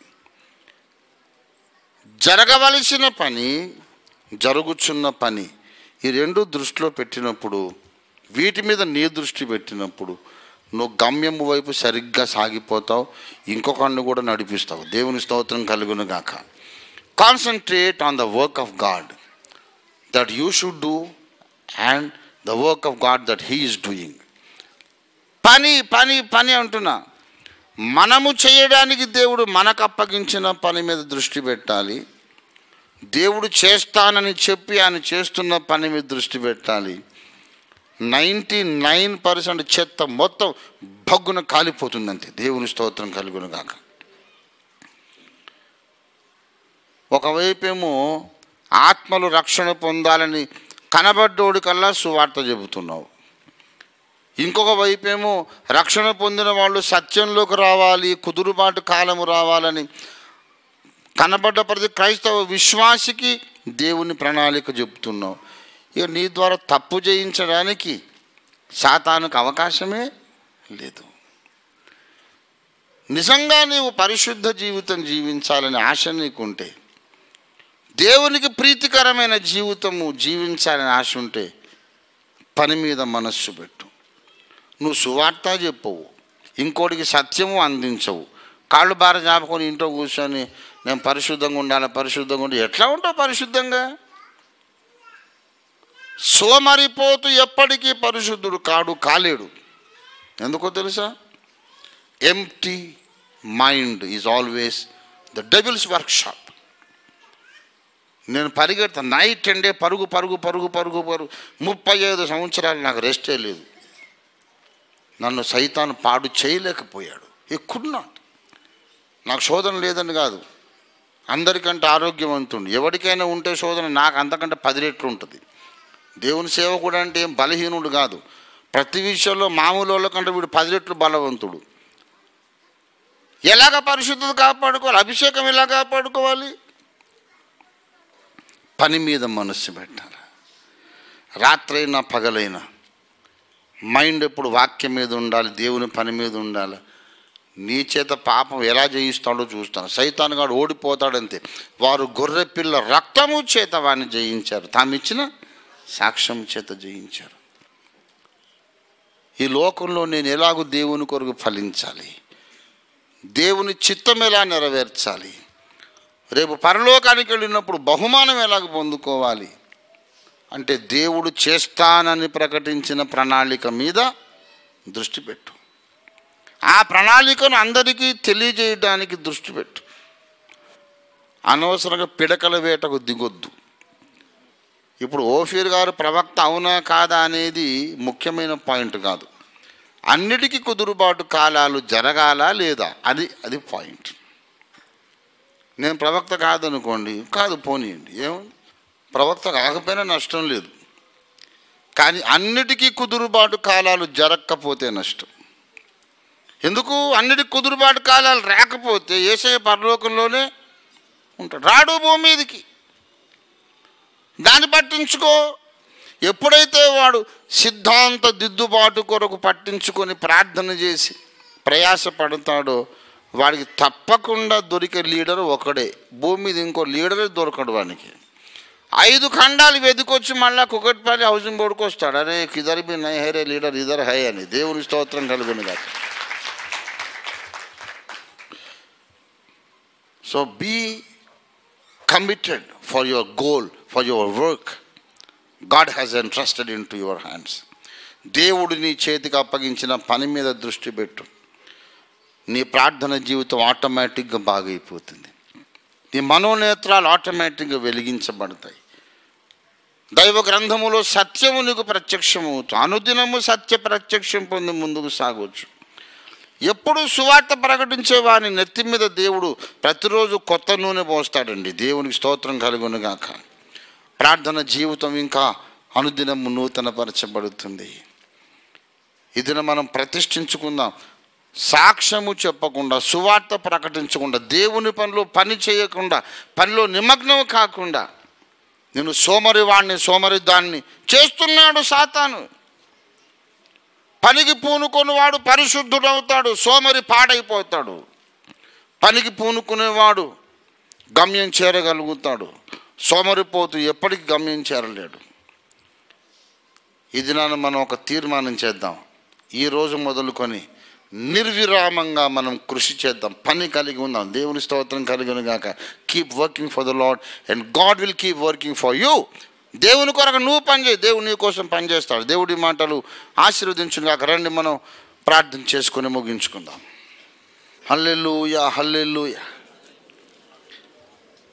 S1: జరగవలసిన పని, జరుగుచున్న పని, ఈ రెండు దృష్టిలో పెట్టినప్పుడు, వీటి మీద నీ దృష్టి పెట్టినప్పుడు నువ్వు గమ్యము వైపు సరిగ్గా సాగిపోతావు. ఇంకొకరిని కూడా నడిపిస్తావు. దేవుని స్తోత్రం కలుగును గాక. Concentrate on the work of God. that you should do and the work of God that he is doing. పని పని పని అంటున్నా. మనము చేయడానికి దేవుడు మనకు అప్పగించిన పని మీద దృష్టి పెట్టాలి. దేవుడు చేస్తానని చెప్పి ఆయన చేస్తున్న పని మీద దృష్టి పెట్టాలి. 99% చెత్త మొత్తం భగ్గున కాలిపోతుందంతే. దేవుని స్తోత్రం కలుగును గాక. ఒకవైపేమో ఆత్మలు రక్షణ పొందాలని కనబడ్డోడి కల్లా సువార్త చెబుతున్నావు. ఇంకొక వైపేమో రక్షణ పొందిన వాళ్ళు సత్యంలోకి రావాలి, కుదురుబాటు కాలము రావాలని కనబడ్డ ప్రతి క్రైస్తవ విశ్వాసికి దేవుని ప్రణాళిక చెబుతున్నావు. ఇక నీ ద్వారా తప్పు చేయించడానికి సాతానుకు అవకాశమే లేదు. నిజంగా నీవు పరిశుద్ధ జీవితం జీవించాలని ఆశ నీకుంటే, దేవునికి ప్రీతికరమైన జీవితము జీవించాలని ఆశ ఉంటే పని మీద మనస్సు పెట్టు. నువ్వు సువార్త చెప్పవు, ఇంకోటికి సత్యము అందించవు, కాళ్ళు బార జాపుకొని ఇంట్లో కూర్చొని నేను పరిశుద్ధంగా ఉండాలి పరిశుద్ధంగా ఉండాలి. ఎట్లా ఉంటావు పరిశుద్ధంగా? సోమరిపోతూ ఎప్పటికీ పరిశుద్ధుడు కాలేడు. ఎందుకో తెలుసా? Empty mind is always the devils workshop. నేను పరిగెడతాను నైట్ అండ్ డే, పరుగు పరుగు పరుగు పరుగు పరుగు. 35 సంవత్సరాలు నాకు రెస్టే లేదు. నన్ను సైతాను పాడు చేయలేకపోయాడు. ఎక్కున్నాడు. నాకు శోధన లేదని కాదు, అందరికంటే ఆరోగ్యవంతుడు. ఎవరికైనా ఉంటే శోధన నాకు అంతకంటే 10 రెట్లు ఉంటుంది. దేవుని సేవకుడు అంటే ఏం బలహీనుడు కాదు. ప్రతి విషయంలో మామూలు వాళ్ళకంటే వీడు 10 రెట్లు బలవంతుడు. ఎలాగ పరిశుద్ధత కాపాడుకోవాలి? అభిషేకం ఎలా కాపాడుకోవాలి? పని మీద మనస్సు పెట్టాలి. రాత్రైనా పగలైనా మైండ్ ఎప్పుడు వాక్యం మీద ఉండాలి, దేవుని పని మీద ఉండాలి. నీ చేత పాపం ఎలా జయిస్తాడో చూస్తాను. సైతానుగాడు ఓడిపోతాడంతే. వారు గొర్రె పిల్ల రక్తము చేత వాడిని జయించారు, తామిచ్చిన సాక్ష్యం చేత జయించారు. ఈ లోకంలో నేను ఎలాగూ దేవుని కొరకు ఫలించాలి, దేవుని చిత్తం ఎలా నెరవేర్చాలి, రేపు పరలోకానికి వెళ్ళినప్పుడు బహుమానం ఎలాగ పొందుకోవాలి అంటే దేవుడు చేస్తానని ప్రకటించిన ప్రణాళిక మీద దృష్టి పెట్టు. ఆ ప్రణాళికను అందరికీ తెలియజేయడానికి దృష్టి పెట్టు. అనవసరంగా పిడకల వేటకు దిగొద్దు. ఇప్పుడు ఓఫీర్ గారు ప్రవక్త అవునా కాదా అనేది ముఖ్యమైన పాయింట్ కాదు. అన్నిటికీ కుదురుబాటు కాలాలు జరగాలా లేదా అది పాయింట్. నేను ప్రవక్త కాదనుకోండి, కాదు పోనీయండి, ఏముంది, ప్రవక్త కాకపోయినా నష్టం లేదు. కానీ అన్నిటికీ కుదురుబాటు కాలాలు జరగకపోతే నష్టం. ఎందుకు? అన్నిటికీ కుదురుబాటు కాలాలు రాకపోతే యేసయ్య పరలోకంలోనే ఉంటాడు, రాడు భూమి మీదకి. దాన్ని పట్టించుకో. ఎప్పుడైతే వాడు సిద్ధాంత దిద్దుబాటు కొరకు పట్టించుకొని ప్రార్థన చేసి ప్రయాసపడతాడో వాడికి తప్పకుండా దొరికే లీడరు ఒకడే. భూమి మీద ఇంకో లీడరే దొరకడు వానికి. 5 ఖండాలు వెతుకొచ్చి మళ్ళీ కుకట్పల్లి హౌసింగ్ బోర్డుకు వస్తాడు. అరే కిదర్ బి నై హై రే లీడర్ ఇదర్ హై అని. దేవుని స్తోత్రం కలుగును గాక. So be committed for your goal, for your work God has entrusted into your hands. దేవుడు నీ చేతికి అప్పగించిన పని మీద దృష్టి పెట్టు. నీ ప్రార్థన జీవితం ఆటోమేటిక్గా బాగైపోతుంది. నీ మనోనేత్రాలు ఆటోమేటిక్గా వెలిగించబడతాయి. దైవ గ్రంథములో సత్యము నీకు ప్రత్యక్షమవుతుంది. అనుదినము సత్య ప్రత్యక్షం పొంది ముందుకు సాగవచ్చు. ఎప్పుడు సువార్త ప్రకటించే వారిని నెత్తి మీద దేవుడు ప్రతిరోజు కొత్త నూనె పోస్తాడండి. దేవునికి స్తోత్రం కలుగును గాక. ప్రార్థన జీవితం ఇంకా అనుదినము నూతనపరచబడుతుంది. ఇది మనం ప్రతిష్ఠించుకుందాం. సాక్ష్యము చెప్పకుండా, సువార్త ప్రకటించకుండా, దేవుని పనిలో పని చేయకుండా, పనిలో నిమగ్నం కాకుండా నేను సోమరి దాన్ని చేస్తున్నాడు సాతాను. పనికి పూనుకొనివాడు పరిశుద్ధుడవుతాడు, సోమరి పాడైపోతాడు. పనికి పూనుకునేవాడు గమ్యం చేరగలుగుతాడు, సోమరిపోతూ ఎప్పటికి గమ్యం చేరలేడు. ఇది మనం ఒక తీర్మానం చేద్దాం. ఈరోజు మొదలుకొని నిర్విరామంగా మనం కృషి చేద్దాం, పని కలిగి ఉందాం. దేవుని స్తోత్రం కలిగిన గాక. Keep working for the lord and God will keep working for you. దేవుని కొరకు నువ్వు పనిచేయి, దేవుడు నీ కోసం పనిచేస్తాడు. దేవుడి మాటలు ఆశీర్వదించును గాక. రండి మనం ప్రార్థన చేసుకొని ముగించుకుందాం. హల్లెలూయా, హల్లెలూయా.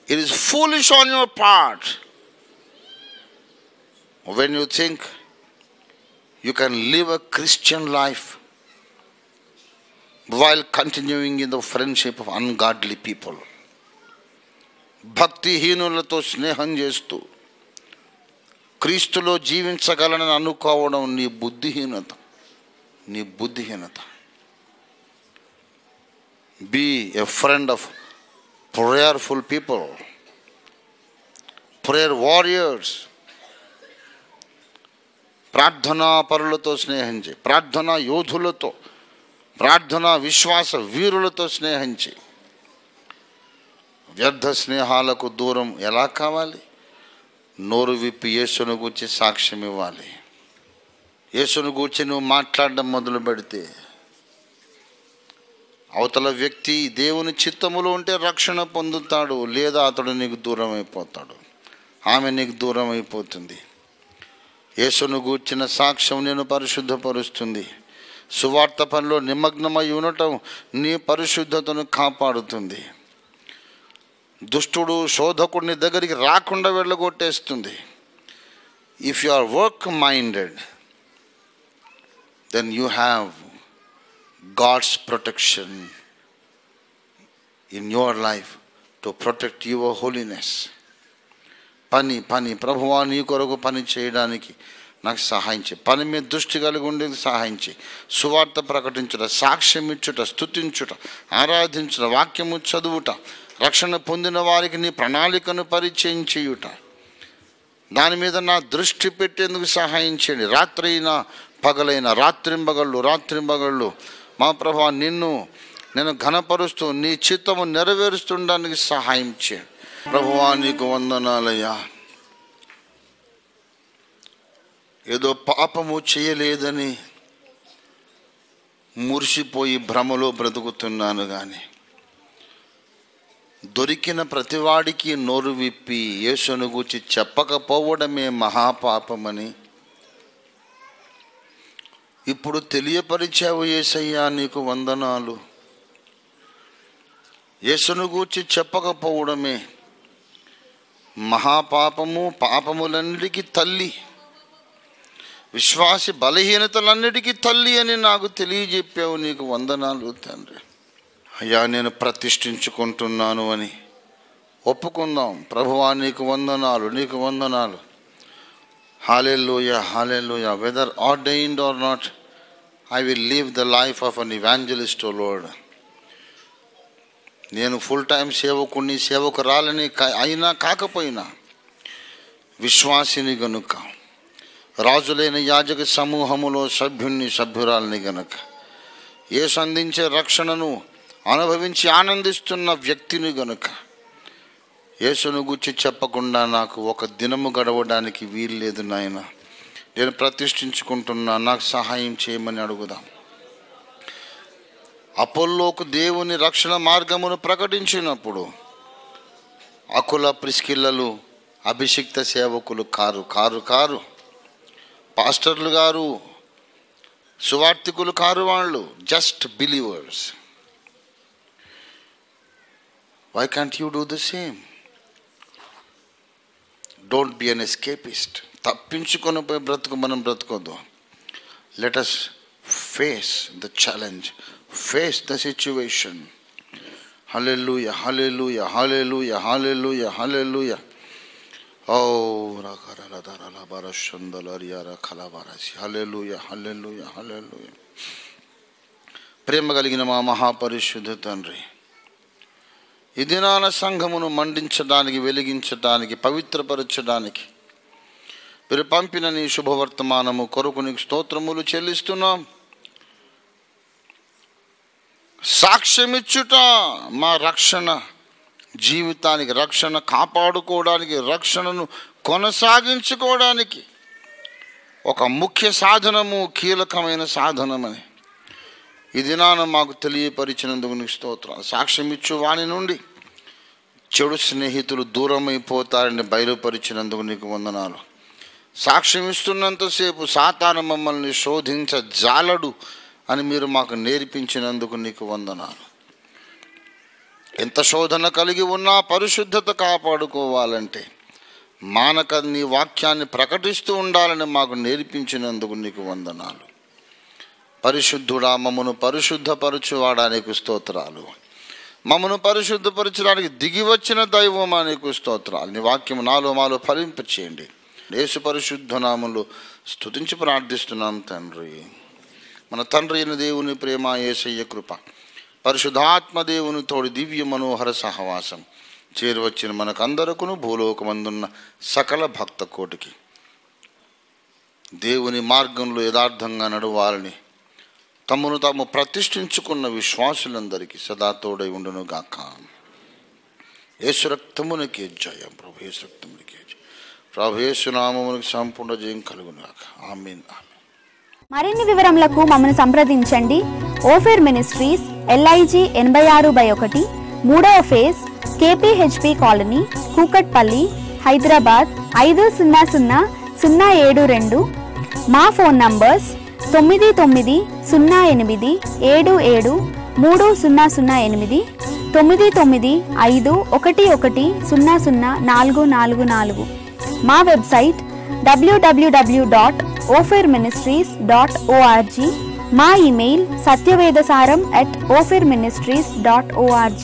S1: It is foolish on your part when you think you can live a Christian life while continuing in the friendship of ungodly people. భక్తిహీనులతో స్నేహం చేస్తూ క్రీస్తులో జీవించగలనని అనుకోవడం నీ బుద్ధిహీనత, నీ బుద్ధిహీనత. Be a friend of prayerful people, prayer warriors. ప్రార్థనా పరులతో స్నేహం చేయి, ప్రార్థనా యోధులతో, ప్రార్థనా విశ్వాస వీరులతో స్నేహం చేయి. వ్యర్థ స్నేహాలకు దూరం ఎలా కావాలి? నోరు విప్పి యేసును గూర్చి సాక్ష్యం ఇవ్వాలి. యేసును గూర్చి నువ్వు మాట్లాడడం మొదలు పెడితే అవతల వ్యక్తి దేవుని చిత్తములో ఉంటే రక్షణ పొందుతాడు, లేదా అతడు నీకు దూరం అయిపోతాడు, ఆమె నీకు దూరం అయిపోతుంది. యేసును గూర్చిన సాక్ష్యం నేను పరిశుద్ధపరుస్తుంది. సువార్త పనిలో నిమగ్నమై ఉండటం నీ పరిశుద్ధతను కాపాడుతుంది. దుష్టుడు శోధకుడిని దగ్గరికి రాకుండా వెళ్ళగొట్టేస్తుంది. If you are work minded, then you have God's protection in your life to protect your holiness. పని ప్రభువా నీ కొరకు పని చేయడానికి నాకు సహాయం చేయి. పని మీద దృష్టి కలిగి ఉండేది సహాయం చేయి. సువార్త ప్రకటించుట, సాక్ష్యం ఇచ్చుట, స్తుతించుట, ఆరాధించుట, వాక్యము చదువుట, రక్షణ పొందిన వారికి నీ ప్రణాళికను పరిచయం చేయుట, దాని మీద నా దృష్టి పెట్టేందుకు సహాయం చేయండి. రాత్రైనా పగలైనా, రాత్రింబగళ్ళు మా ప్రభువా నేను ఘనపరుస్తూ నీ చిత్తము నెరవేరుస్తుండడానికి సహాయం చేయండి. ప్రభువా నీకు వందనాలయ్యా. ఏదో పాపము చేయలేదని మురిసిపోయి భ్రమలో బ్రతుకుతున్నాను, కానీ దొరికిన ప్రతివాడికి నోరు విప్పి యేసును గూర్చి చెప్పకపోవడమే మహాపాపమని ఇప్పుడు తెలియపరిచావు యేసయ్యా, నీకు వందనాలు. యేసును గూర్చి చెప్పకపోవడమే మహాపాపము, పాపములన్నిటికీ తల్లి, విశ్వాసి బలహీనతలన్నిటికీ తల్లి అని నాకు తెలియజెప్పావు. నీకు వందనాలు తండ్రి. అయ్యా, నేను ప్రతిష్ఠించుకుంటున్నాను అని ఒప్పుకుందాం. ప్రభువా నీకు వందనాలు, నీకు వందనాలు. Hallelujah, hallelujah. Whether ordained or not, I will live the life of an evangelist, O Lord. నేను ఫుల్ టైం సేవకుని, సేవకురాలని అయినా కాకపోయినా విశ్వాసిని గనుక, రాజులైన యాజక సమూహములో సభ్యురాలని గనుక, యేసు అందించే రక్షణను అనుభవించి ఆనందిస్తున్న వ్యక్తిని గనుక, యేసును గూర్చి చెప్పకుండా నాకు ఒక దినము గడవడానికి వీలు లేదు నాయన. నేను ప్రతిష్ఠించుకుంటున్నా, నాకు సహాయం చేయమని అడుగుదాం. అపోల్లోకు దేవుని రక్షణ మార్గమును ప్రకటించినప్పుడు అకుల ప్రిస్కిల్లలు అభిషిక్త సేవకులు కారు. పాస్టర్లు గారు, సువార్థికులు కారు, వాళ్ళు just believers. Why can't you do the same? Don't be an escapist. తప్పించుకొని పోయి మనం బ్రతకొద్దు. Let us face the challenge, face the situation. Hallelujah, hallelujah, hallelujah, hallelujah, hallelujah. Oh, hallelujah, hallelujah, hallelujah. ప్రేమ కలిగిన మా మహాపరిశుద్ధ తండ్రి, ఈ దినాన సంఘమును మండించడానికి, వెలిగించడానికి, పవిత్రపరచడానికి మీరు పంపిన నీ శుభవర్తమానము కొరకు నీకు స్తోత్రములు చెల్లిస్తున్నాం. సాక్ష్యమిచ్చుట మా రక్షణ జీవితానికి, రక్షణ కాపాడుకోవడానికి, రక్షణను కొనసాగించుకోవడానికి ఒక ముఖ్య సాధనము, కీలకమైన సాధనమని ఈ దినాన మాకు తెలియపరిచినందుకు నీకు స్తోత్రం. సాక్ష్యం ఇచ్చు వాని నుండి చెడు స్నేహితులు దూరమైపోతారని బయలుపరిచినందుకు నీకు వందనాలు. సాక్ష్యం ఇస్తున్నంతసేపు సాతాను మమ్మల్ని శోధించజాలడు అని మీరు మాకు నేర్పించినందుకు నీకు వందనాలు. ఎంత శోధన కలిగి ఉన్నా పరిశుద్ధత కాపాడుకోవాలంటే మానక నీ వాక్యాన్ని ప్రకటిస్తూ ఉండాలని మాకు నేర్పించినందుకు నీకు వందనాలు. పరిశుద్ధుడా, మమ్మను పరిశుద్ధపరచువాడా నీకు స్తోత్రాలు. మమ్మను పరిశుద్ధపరచడానికి దిగి వచ్చిన దైవమా నీకు స్తోత్రాలు. నీ వాక్యం నాలో మాలో ఫలింపచేయండి. యేసు పరిశుద్ధ నామములో స్తుతించి ప్రార్థిస్తున్నాం తండ్రి. మన తండ్రి అయిన దేవుని ప్రేమ, యేసయ్య కృప, పరిశుద్ధాత్మ దేవుని తోడి దివ్య మనోహర సహవాసం చేరువచ్చిన మనకందరకును భూలోకమందున్న సకల భక్త కోటికి దేవుని మార్గంలో యథార్థంగా నడవాలని తమను తాము ప్రతిష్ఠించుకున్న విశ్వాసులందరికీ సదా తోడై ఉండును గాక. యేసు రక్తమునికి జయం. ప్రభు యేసు రక్తమునికి జయం. ప్రభు యేసు నామమునికి సంపూర్ణ జయం కలుగును గాక. ఆమేన్.
S2: మరిన్ని వివరములకు మమ్మల్ని సంప్రదించండి. ఓఫిర్ మినిస్ట్రీస్, LIG 86/1, 3వ phase, KPHP colony, Kukatpally, Hyderabad 500072. మా ఫోన్ నంబర్స్ 9908773008, 9955110044. మా వెబ్సైట్ www.ofirministries.org. మా ఇమెయిల్ satyvedasaram@ofirministries.org.